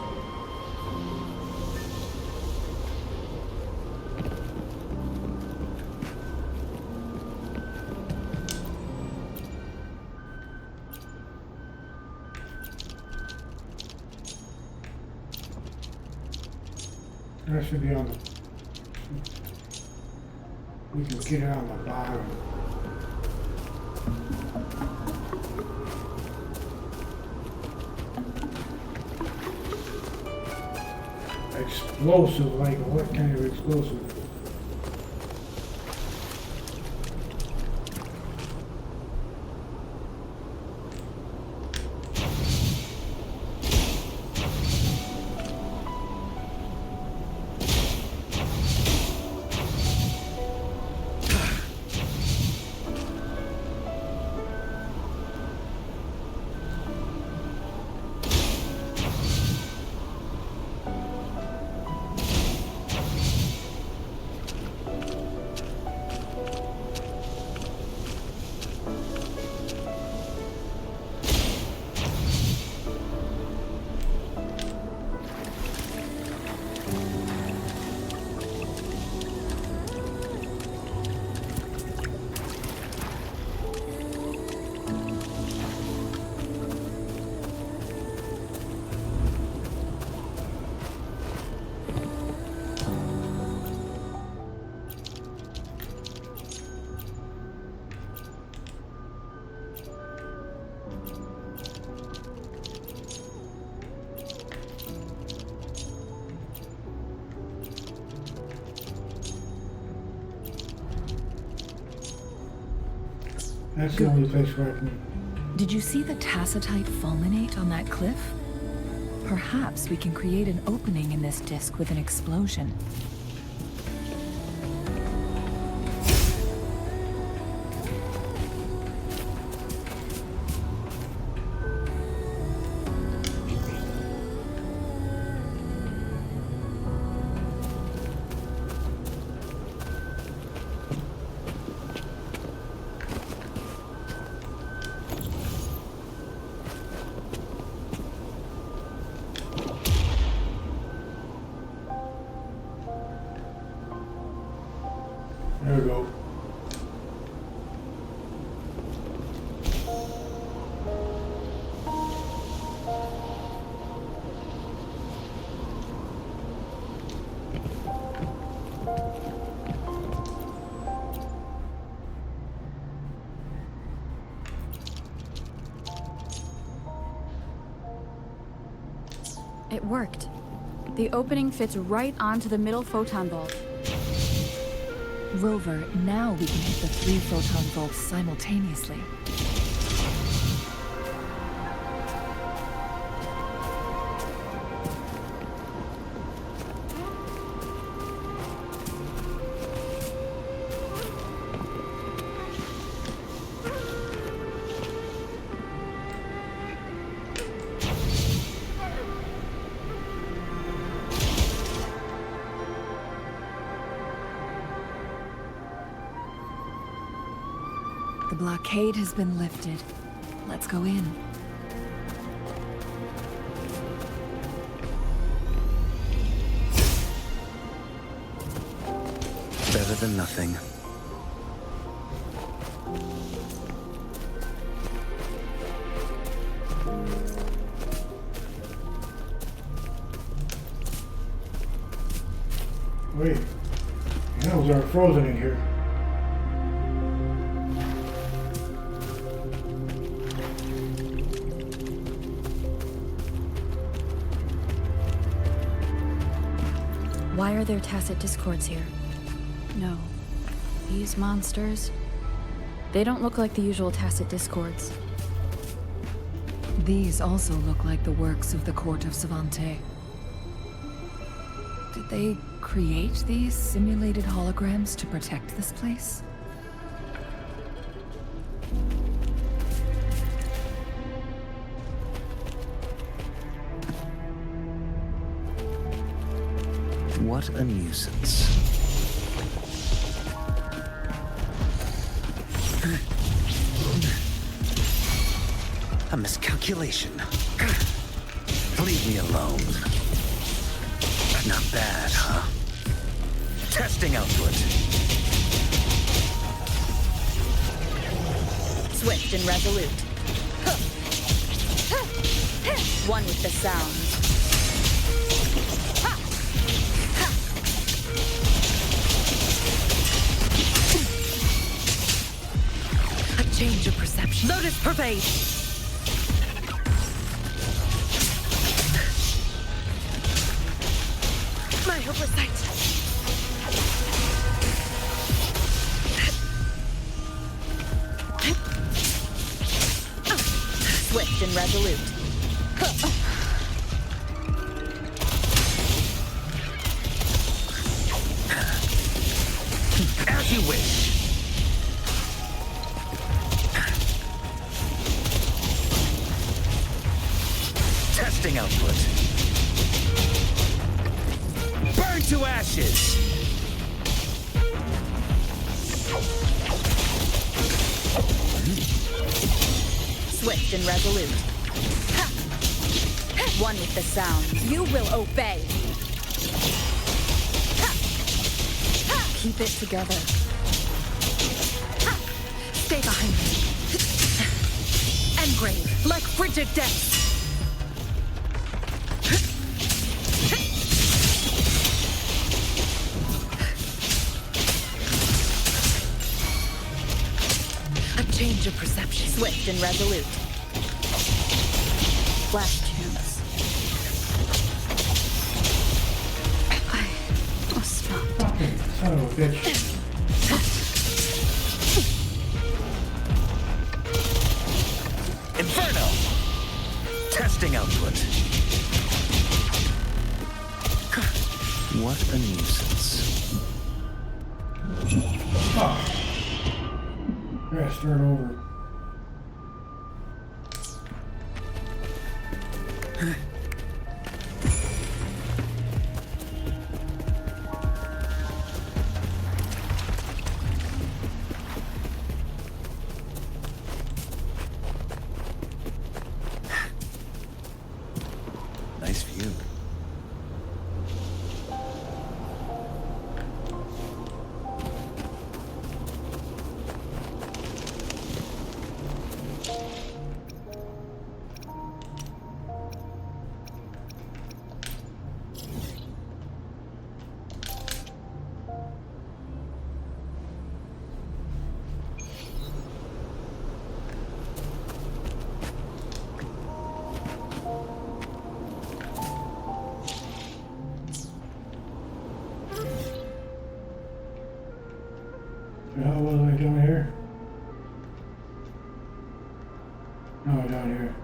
That should be on the... We can get it on the bottom. Explosive, like what kind of explosive? That's the only place where I can... Did you see the tacitite fulminate on that cliff? Perhaps we can create an opening in this disk with an explosion. There we go. It worked. The opening fits right onto the middle photon vault. Rover, now we can hit the 3 photon vaults simultaneously. blockade has been lifted. Let's go in. Better than nothing. Wait. The hills are frozen in here. Why are there tacit discords here? No. These monsters... They don't look like the usual tacit discords. These also look like the works of the court of Savante. Did they create these simulated holograms to protect this place? What a nuisance. A miscalculation. Leave me alone. Not bad, huh? Testing output. Swift and resolute. One with the sound. A change of perception. Lotus pervade! My oversight. Swift and resolute. As you wish. Testing output. Burn to ashes! Swift and resolute. One with the sound. You will obey. Keep it together. Stay behind me. Engrave, like frigid depths. A change of perception. Swift and resolute. Flash chance. I must stop. Fucking son of a bitch. Inferno! Testing output. What a nuisance. Oh. I gotta start over. Nice view. Now what am I doing here? No, down here.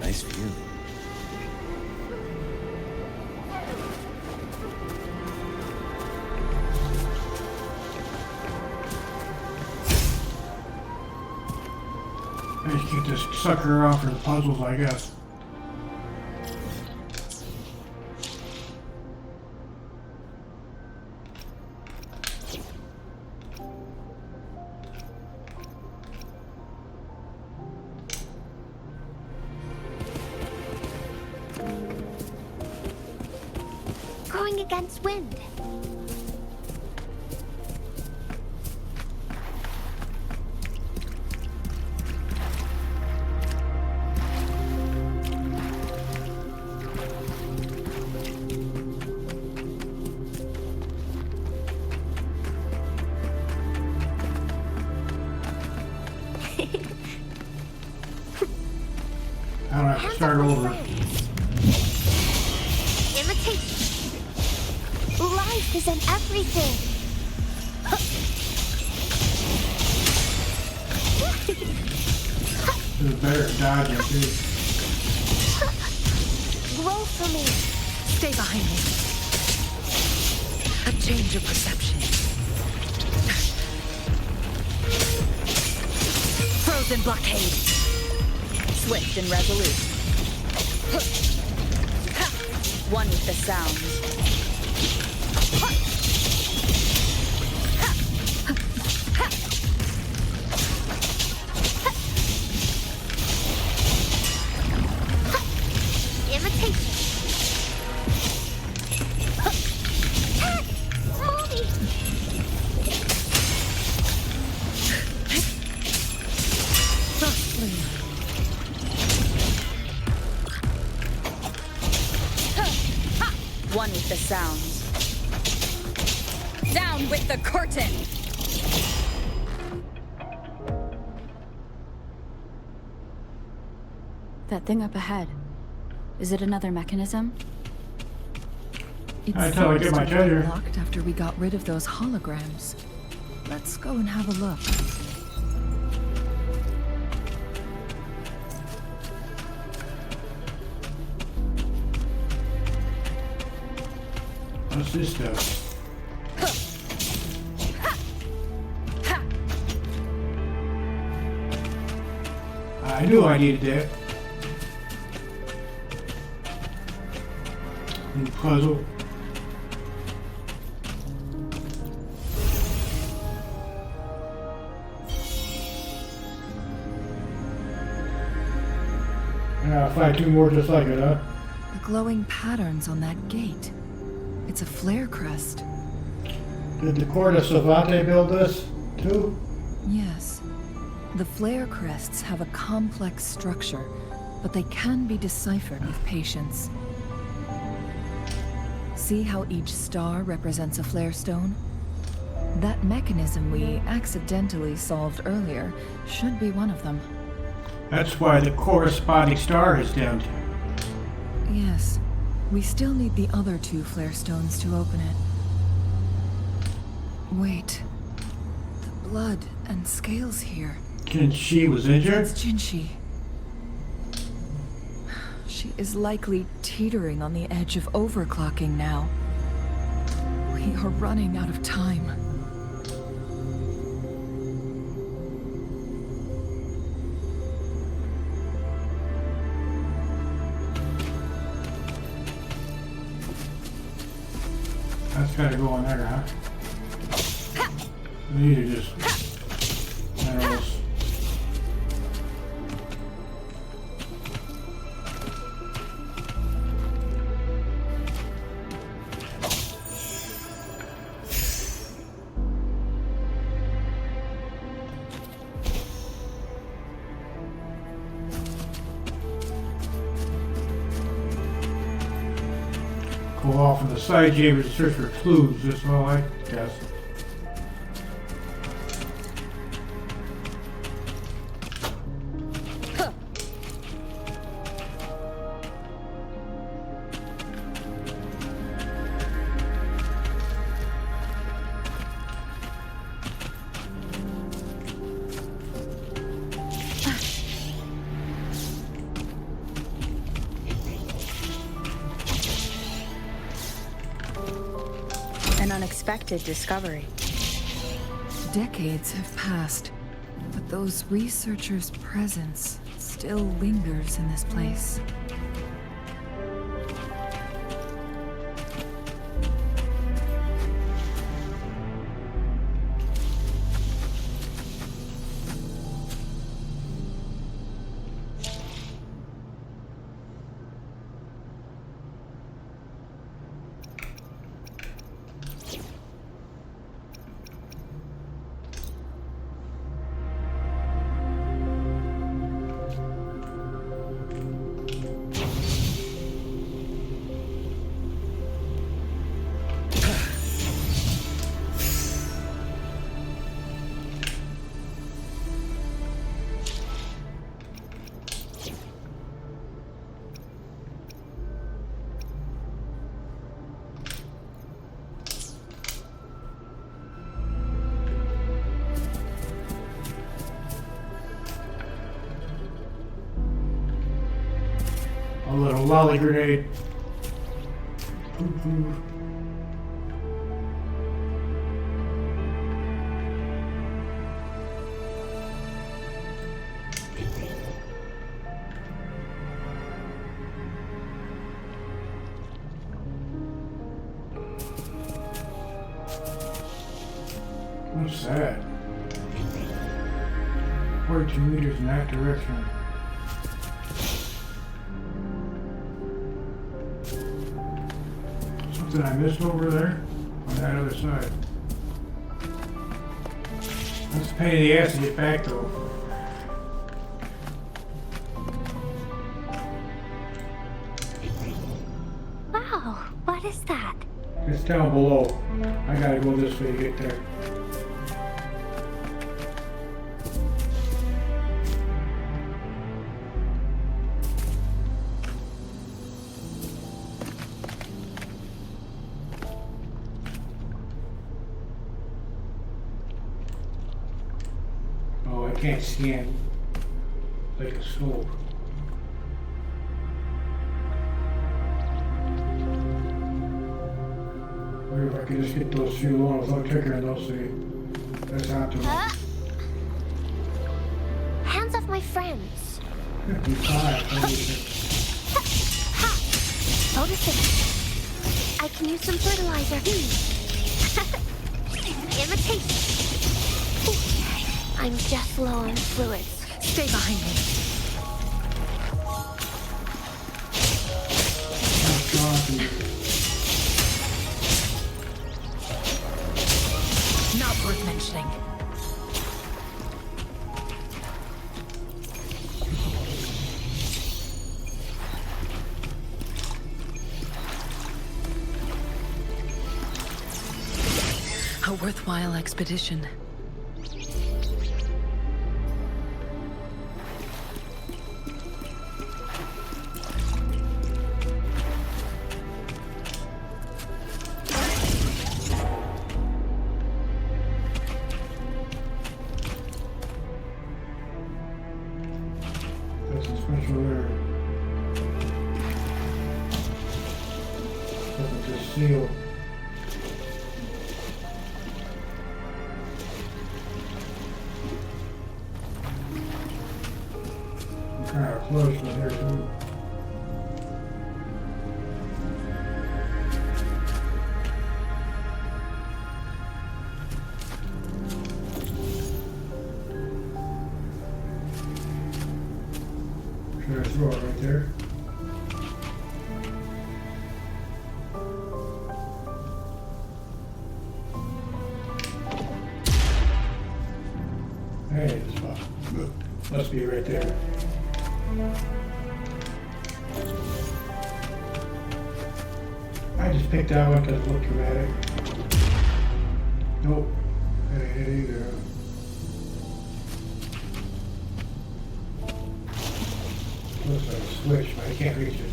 Nice view. I just keep this just sucker around for the puzzles, I guess. Going against wind. I don't have to start over. Imitation. Life is in everything. This is better at dodging, too. Grow for me. Stay behind me. A change of perception. Frozen blockade. Swift and resolute. One with the sound. Imitation. Mommy. Softly. One with the sound. Down with the curtain! That thing up ahead. Is it another mechanism? It Until I seems get my to be treasure. locked after we got rid of those holograms. Let's go and have a look. What's this stuff? I knew I needed that. New puzzle. I gotta find two more just like it, huh? The glowing patterns on that gate. It's a flare crest. Did the Court of Savate build this, too? Yes. The flare crests have a complex structure, but they can be deciphered with patience. See how each star represents a flare stone? That mechanism we accidentally solved earlier should be one of them. That's why the corresponding star is down to. Yes. We still need the other two flare stones to open it. Wait. The blood and scales here. She was injured? It's Jinshi. She is likely teetering on the edge of overclocking now. We are running out of time. That's gotta go on there, huh? These are just minerals. Go off in the side chambers to search for clues, that's all I guess. An unexpected discovery. Decades have passed, but those researchers' presence, it's still lingers in this place. A little lolly grenade. What's that? 42 meters in that direction. Something I missed over there on that other side. That's a pain in the ass to get back though. Wow, what is that? It's down below. I gotta go this way to get there. Oh, I can't scan like a scope. Wonder if I could just get those few on without triggering those, see. That's not too much. Hands off my friends. 55, holy shit. Notice it. I can use some fertilizer. Imitation. I'm just low on fluids. Stay behind me. Not worth mentioning. A worthwhile expedition. That's a special area. Doesn't just seal. Kind of close in here too. Should I throw it right there? Hey, it's fine. Must be right there. I just picked that one because it looked dramatic. Nope, that ain't it either. Looks like a switch, but I can't reach it.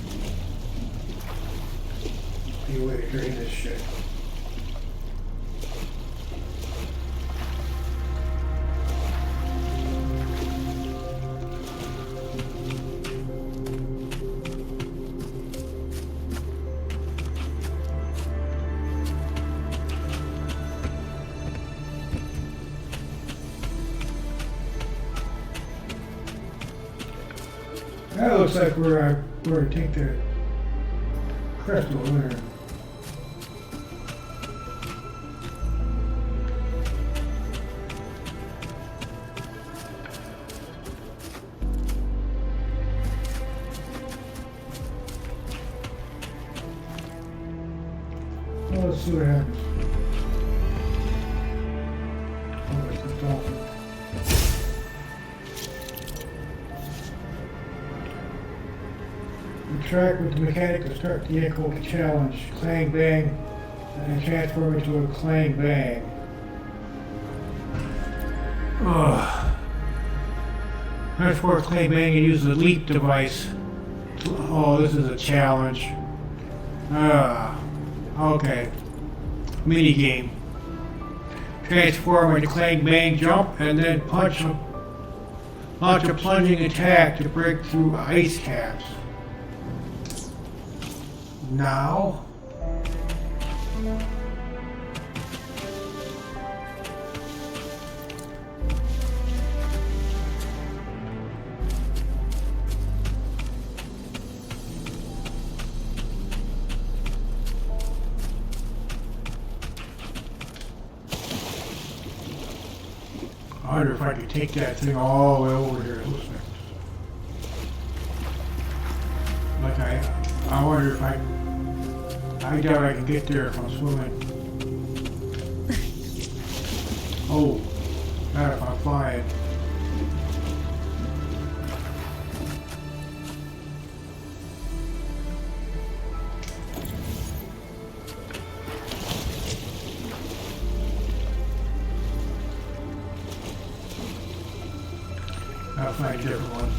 Be a way to drain this shit. looks like where to take the crystal there. Well, let's see what happens. Oh, it's the dolphin. Interact with the mechanic to start the echo challenge. Clang bang, and then transform into a clang bang. Ugh. Transform clang bang and use the leap device. Oh, this is a challenge. Okay. Mini game. Transform into clang bang jump and then launch a plunging attack to break through ice caps. Now? I wonder if I could take that thing all the way over here. Like I wonder if I doubt I can get there if I'm swimming. Oh, not if I'm flying. I'll find a different one.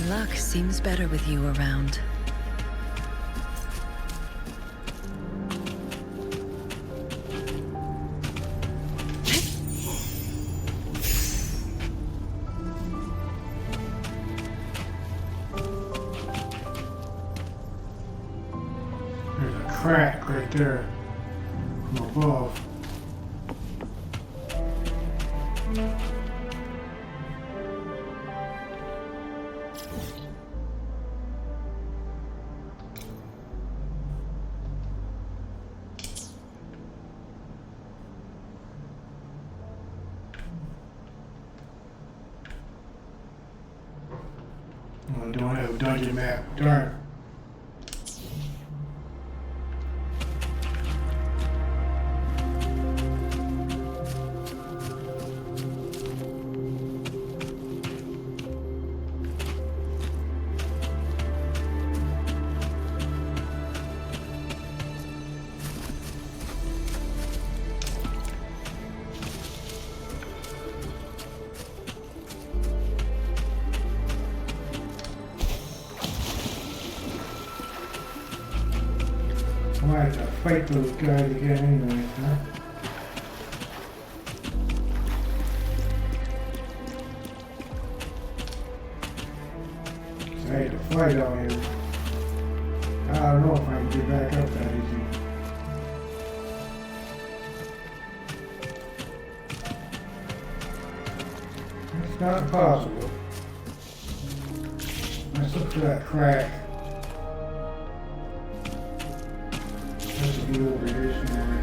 Luck seems better with you around. There's a crack right there from above. I don't have a dungeon map. Darn. I might have to fight those guys again anyway, huh? I had to fly down here. I don't know if I can get back up that easy. It's not impossible. Let's look for that crack. Be over here somewhere.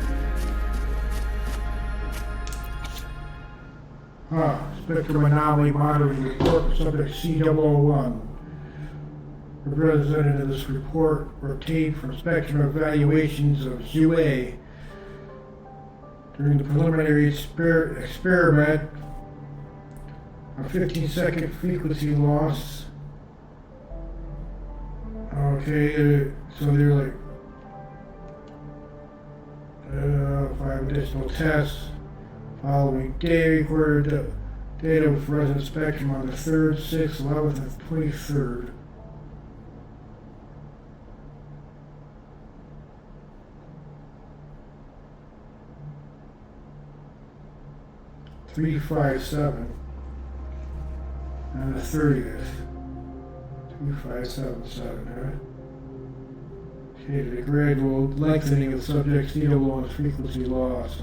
Spectrum Anomaly Monitoring Report, Subject C001. Represented in this report were obtained from spectrum evaluations of Zue during the preliminary experiment. A 15-second frequency loss. Okay, so they're like 5 additional tests. Following day recorded Data with resonant spectrum on the 3rd, 6th, 11th, and 23rd. Three, 5, 7. And the 30th. 2, 5, 7, 7, right? Okay, the gradual lengthening of the subject's CW1's frequency loss.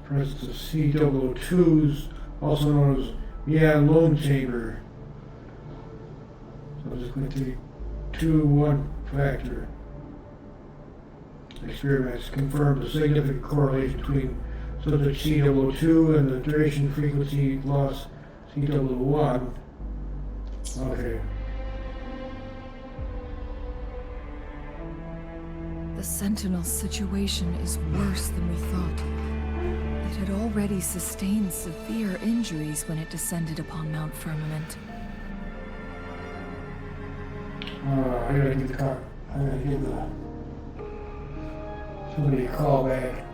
Presence of CW2s, also known as Huanglong chamber. Subsequently, 2-1 factor. Experiments confirmed a significant correlation between subject CW2 and the duration frequency loss CW1. Okay. The Sentinel's situation is worse than we thought. It had already sustained severe injuries when it descended upon Mount Firmament. I gotta give somebody a call back.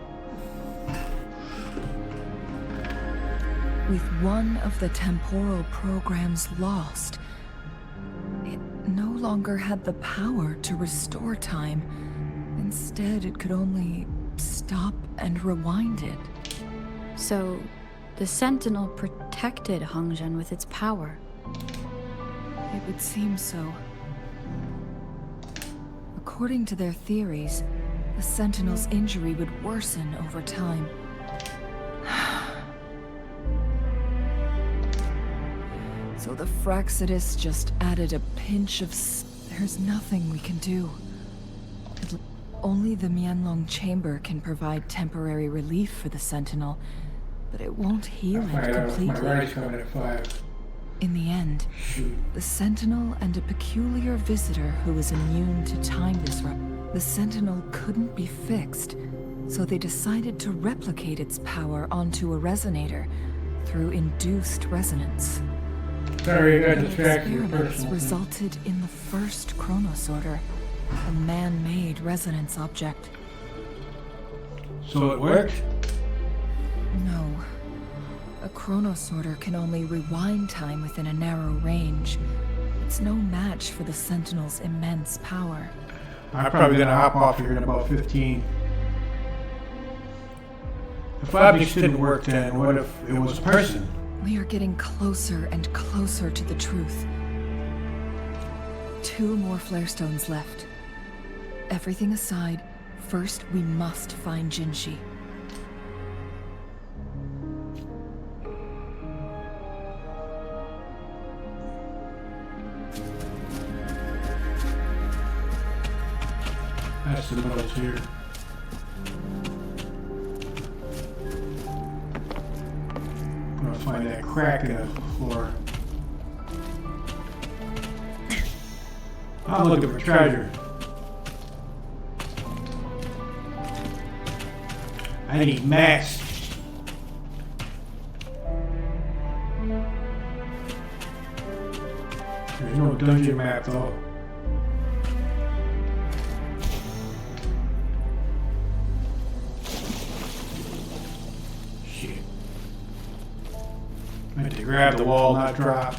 With one of the temporal programs lost, it no longer had the power to restore time. Instead, it could only stop and rewind it. So, the Sentinel protected Hongzhen with its power. It would seem so. According to their theories, the Sentinel's injury would worsen over time. So the Fraxidus just added a pinch of there's nothing we can do. Only the Huanglong chamber can provide temporary relief for the Sentinel, but it won't heal it completely. My ride's coming at 5. In the end, the Sentinel and a peculiar visitor who was immune to time disruption. The Sentinel couldn't be fixed, so they decided to replicate its power onto a resonator through induced resonance. Sorry, I got The distracted. experiments resulted in the first chronosorter, a man-made resonance object. So it worked? No. A chronosorter can only rewind time within a narrow range. It's no match for the Sentinel's immense power. I'm probably gonna hop off here in about 15. If objects didn't work, then what if it was a person? We are getting closer and closer to the truth. 2 more flare stones left. Everything aside, first we must find Jinshi. That's the metals here. I'm gonna find that crack in the floor. I'm looking for treasure. I need mass. There's no dungeon map though. Shit. I meant to grab the wall, not drop.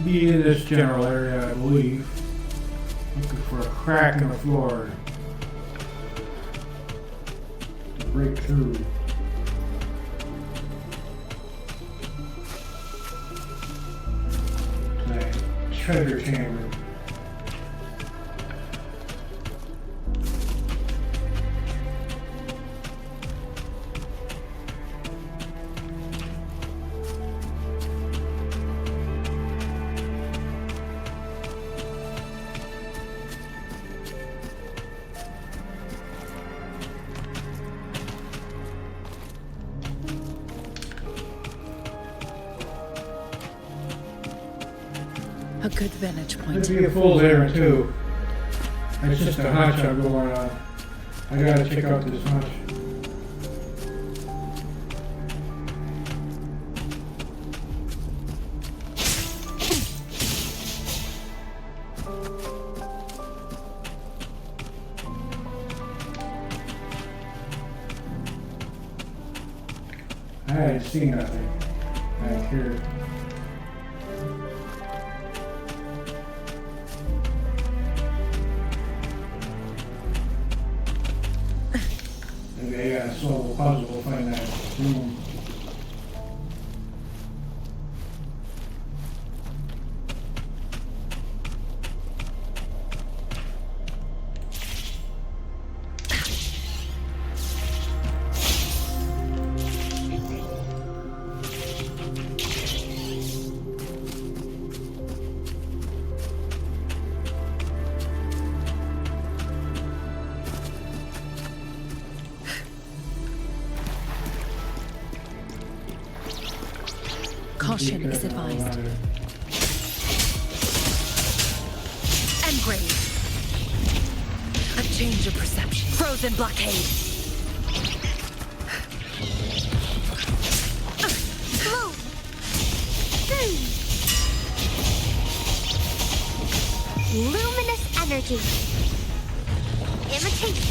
Be in this general area, I believe. Looking for a crack in the floor to break through. That treasure chamber. A good vantage point. Could be a full there too. It's just a hunch I'm going on. I gotta check out this hunch. I didn't see nothing back here. Maybe I gotta solve a puzzle to find that room. Caution is advised. Engrave. A change of perception. Frozen blockade. Bloom! Luminous energy. Imitation.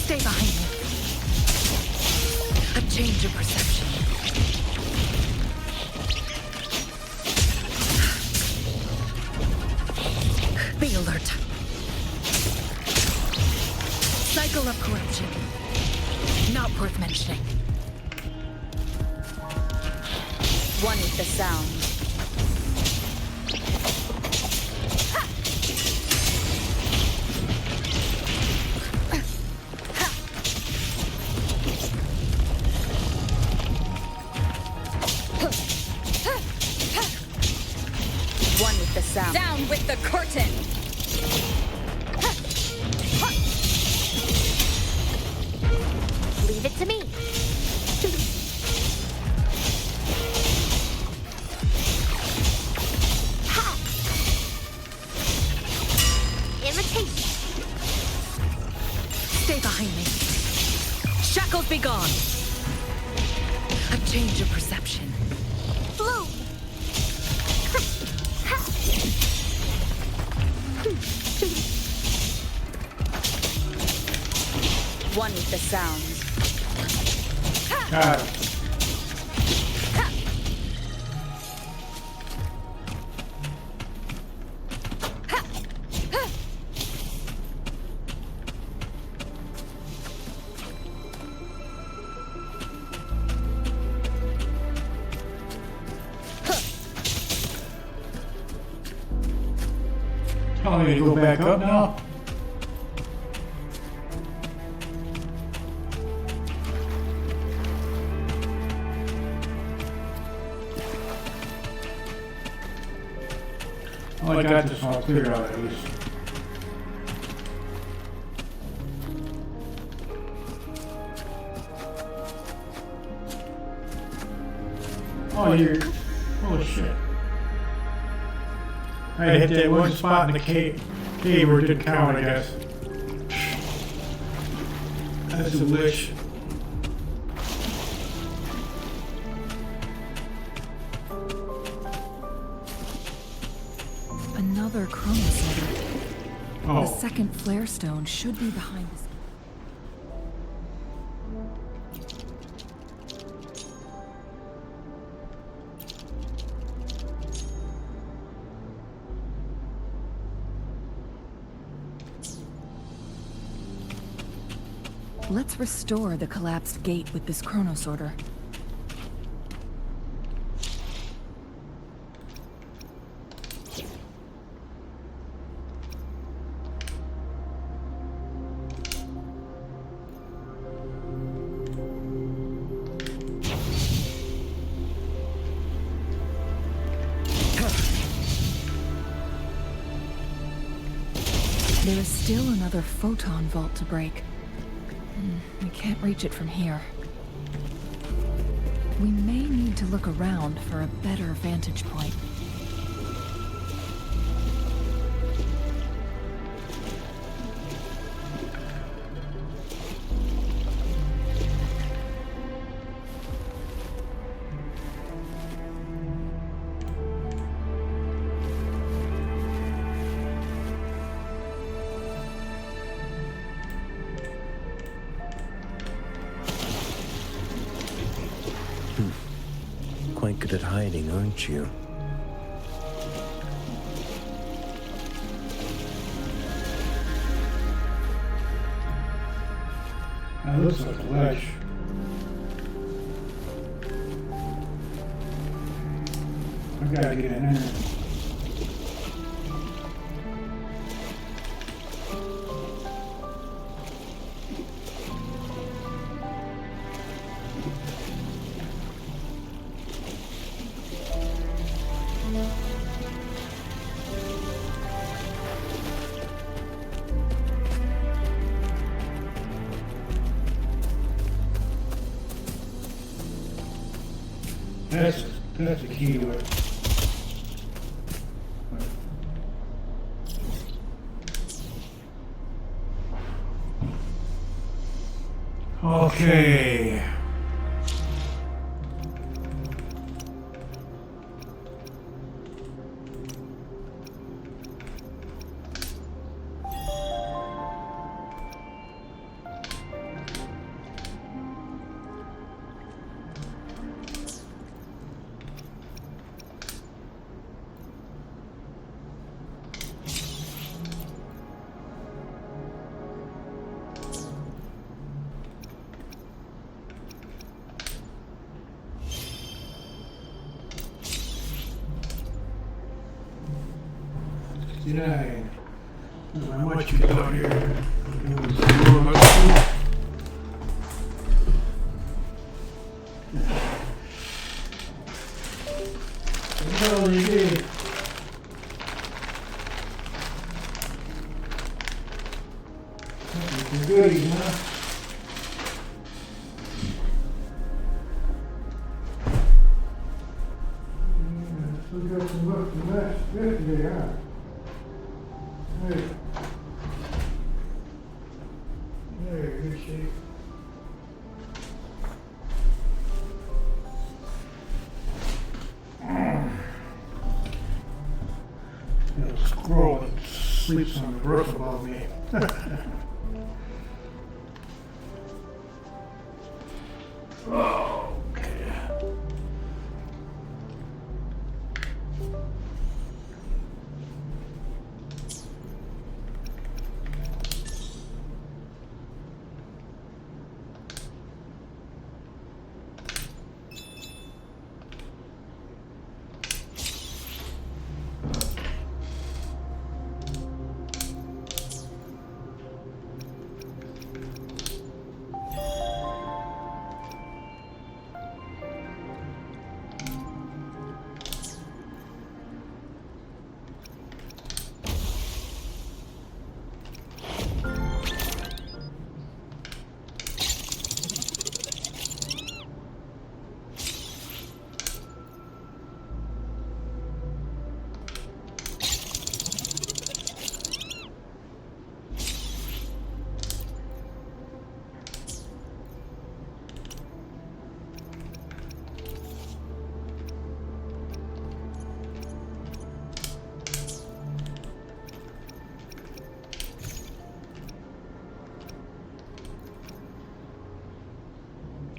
Stay behind me. A change of perception. Be alert. Cycle of corruption. Not worth mentioning. One with the sound. One with the sound. Down with the curtain! Leave it to me. Ha! Imitation. Stay behind me. Shackles be gone. A change of perception. Bloom. One with the sound. Got it. Telling me to go back up now? Well, I got this all cleared out at least. Oh, you're... Holy shit. I hit that one spot in the cave where it didn't count, I guess. That's a glitch. Another chronometer. The Oh, second flare stone should be behind this. Let's restore the collapsed gate with this chronosorter. There is still another photon vault to break. We can't reach it from here. We may need to look around for a better vantage point. Quite good at hiding, aren't you? That looks like a ledge. I gotta get in there. That's the key to it. Okay. Nine. How much you got here? Goodies, huh? Still got some left from last yesterday, huh? Hey. Hey, good shape. Little squirrel that sleeps on the roof above me. Okay.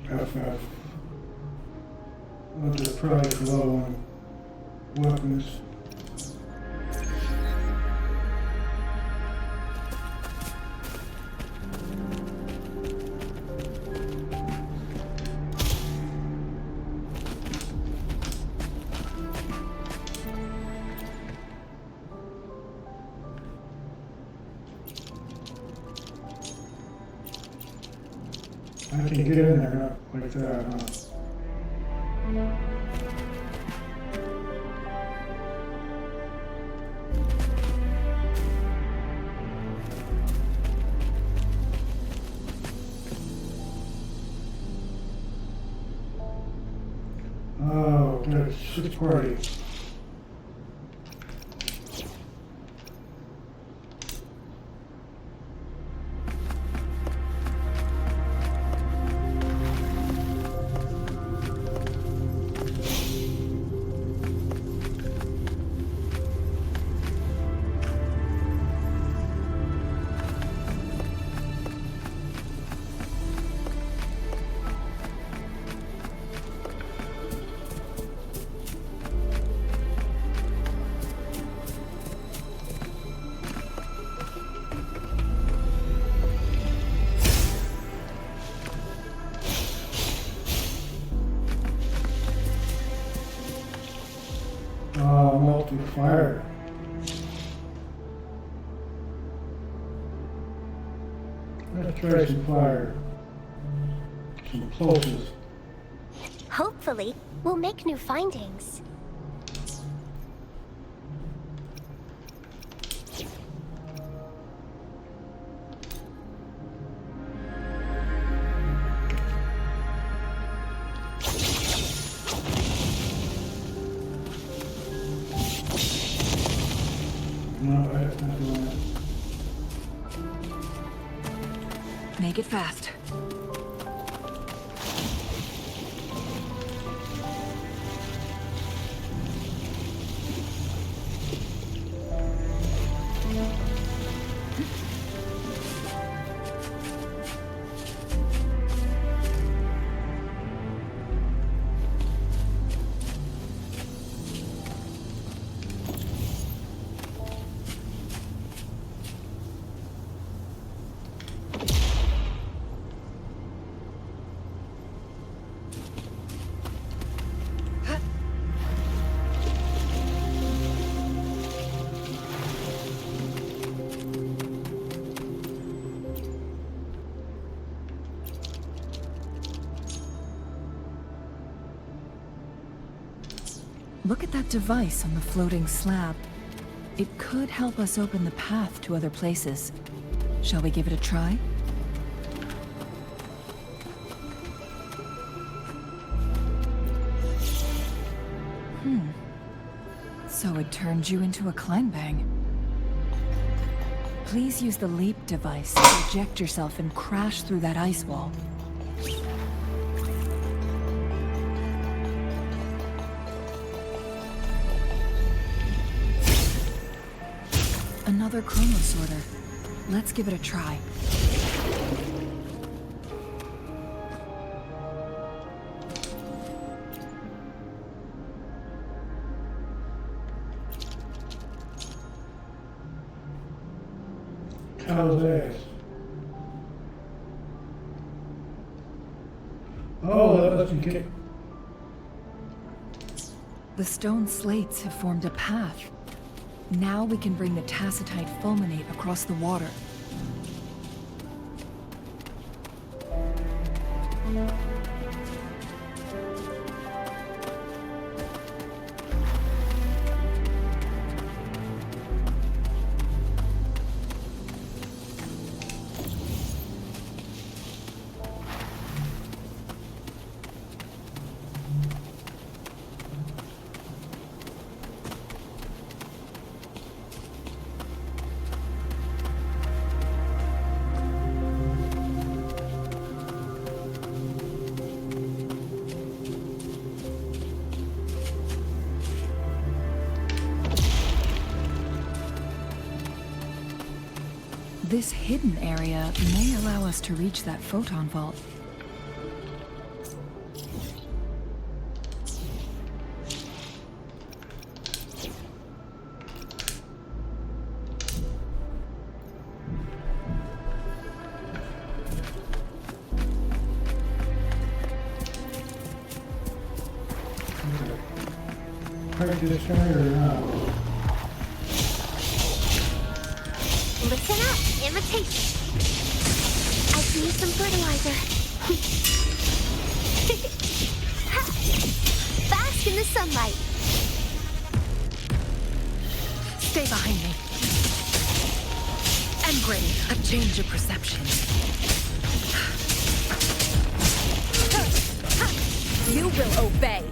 FF. They're probably low on weapons. I can get in there like that, huh? the party. Melting fire. Let's try some fire. Some explosives. Hopefully, we'll make new findings. No, that's not doing it. Make it fast. Look at that device on the floating slab. It could help us open the path to other places. Shall we give it a try? So it turned you into a Kleinbang. Please use the leap device to eject yourself and crash through that ice wall. Another chrono sorter. Let's give it a try. How's that? Oh, that doesn't get... The stone slates have formed a path. Now we can bring the tacitite fulminate across the water. This hidden area may allow us to reach that photon vault. Break this guy or not? Listen up, imitation. I can use some fertilizer. Ha! Bask in the sunlight. Stay behind me. And ready. A change of perception. You will obey.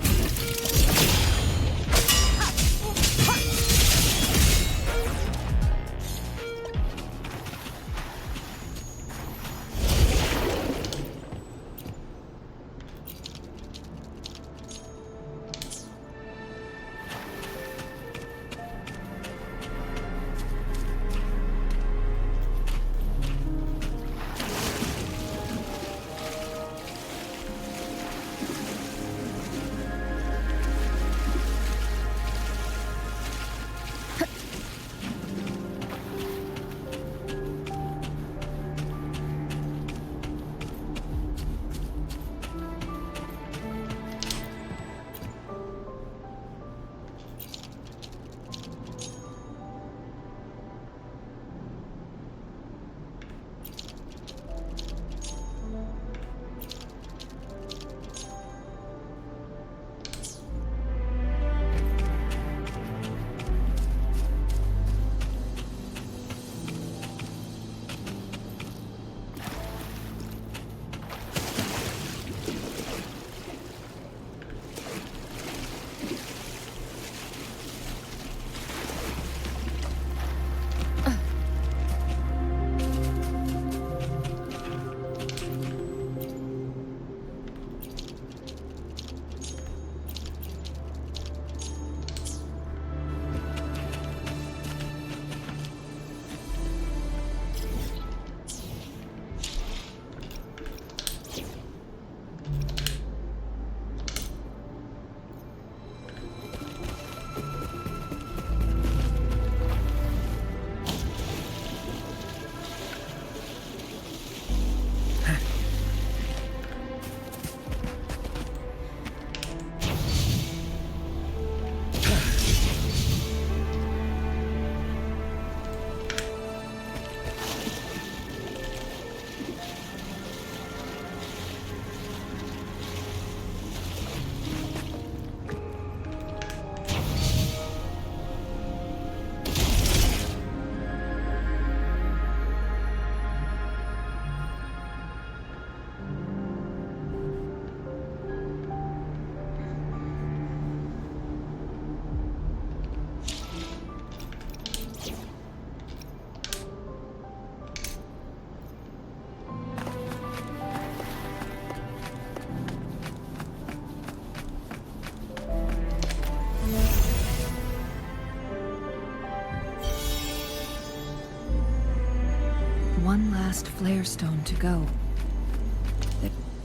One last flare stone to go.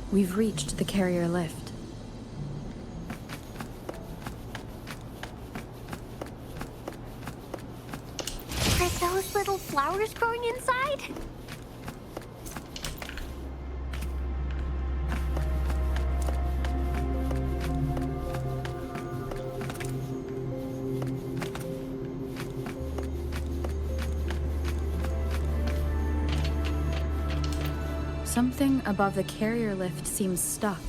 We've reached the carrier lift. Are those little flowers growing inside? Something above the carrier lift seems stuck.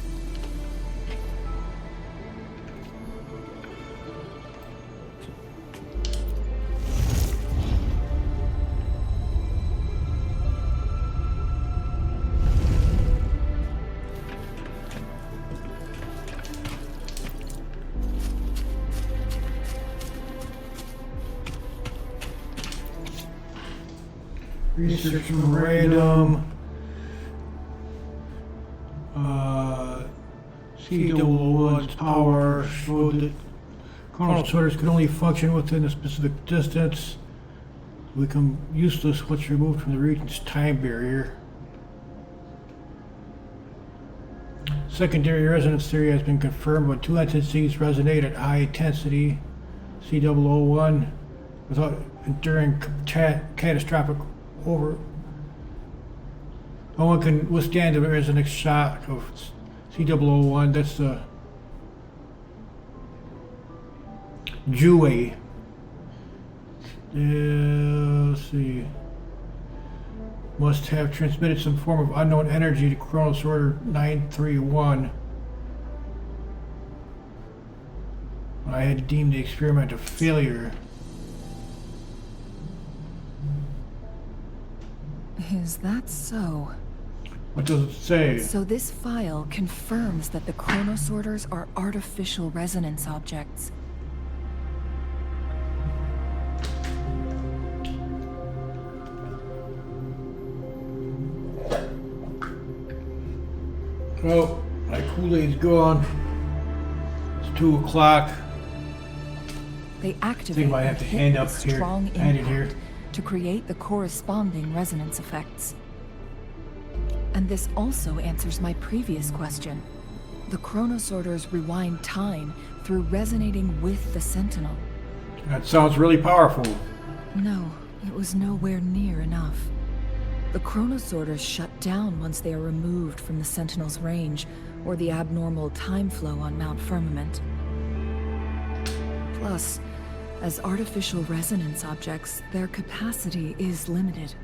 Research from random. C001's power showed that chrono sorters could only function within a specific distance. Become useless once removed from the region's time barrier. Secondary resonance theory has been confirmed when two entities resonate at high intensity. C001 without enduring catastrophic over. No one can withstand the resonance shock of C001. That's the Jue. Let's see. Must have transmitted some form of unknown energy to Chrono Sorter 931. I had deemed the experiment a failure. Is that so? What does it say? So this file confirms that the chrono sorters are artificial resonance objects. Oh, my Kool-Aid's gone. It's 2 o'clock. They I activate think I might have to and hit hand a up here. strong Hand it here. impact to create the corresponding resonance effects. And this also answers my previous question. The chrono sorters rewind time through resonating with the Sentinel. That sounds really powerful. No, it was nowhere near enough. The chrono sorters shut down once they are removed from the Sentinel's range, or the abnormal time flow on Mount Firmament. Plus, as artificial resonance objects, their capacity is limited.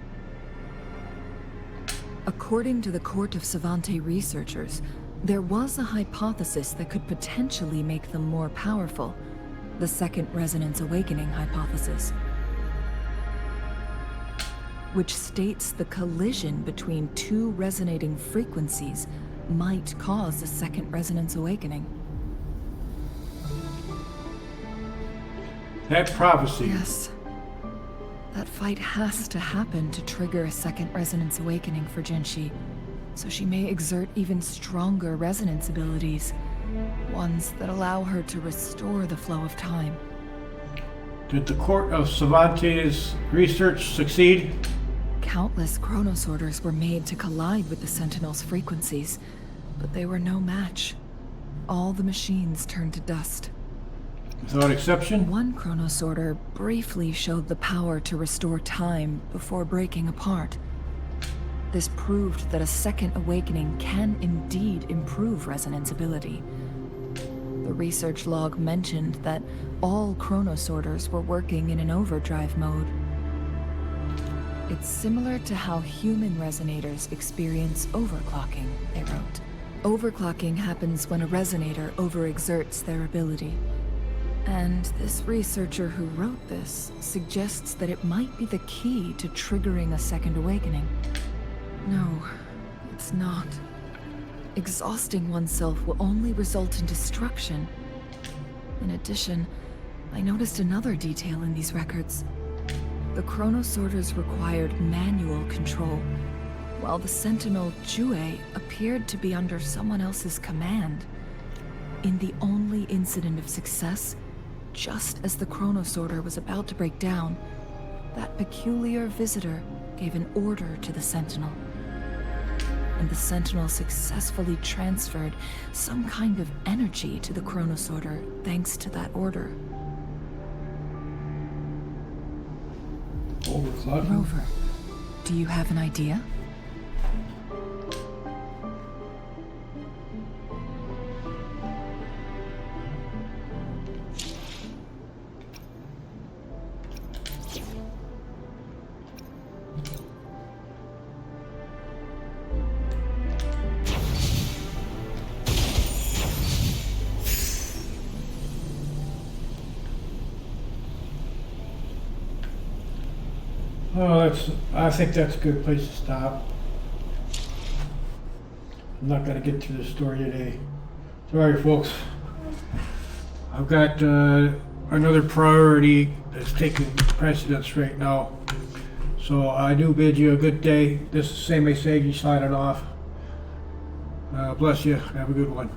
According to the Court of Savante researchers, there was a hypothesis that could potentially make them more powerful, the Second Resonance Awakening hypothesis, which states the collision between two resonating frequencies might cause a Second Resonance Awakening. That prophecy. Yes. That fight has to happen to trigger a Second Resonance Awakening for Jinshi, so she may exert even stronger resonance abilities, ones that allow her to restore the flow of time. Did the Court of Savante's research succeed? Countless chronosorters were made to collide with the Sentinel's frequencies, but they were no match. All the machines turned to dust. Without exception? One chronosorter briefly showed the power to restore time before breaking apart. This proved that a second awakening can indeed improve resonance ability. The research log mentioned that all chronosorters were working in an overdrive mode. It's similar to how human resonators experience overclocking, they wrote. Overclocking happens when a resonator overexerts their ability. And this researcher who wrote this suggests that it might be the key to triggering a second awakening. No, it's not. Exhausting oneself will only result in destruction. In addition, I noticed another detail in these records. The chronosorters required manual control, while the Sentinel Jue appeared to be under someone else's command. In the only incident of success, just as the chronosorter was about to break down, that peculiar visitor gave an order to the Sentinel. And the Sentinel successfully transferred some kind of energy to the Chronosorter thanks to that order. Overclocking. Rover, do you have an idea? Oh, I think that's a good place to stop. I'm not gonna get through the story today. Sorry, folks. I've got another priority that's taking precedence right now. So I do bid you a good day. This is Seimei Seiji signing off. Bless you. Have a good one.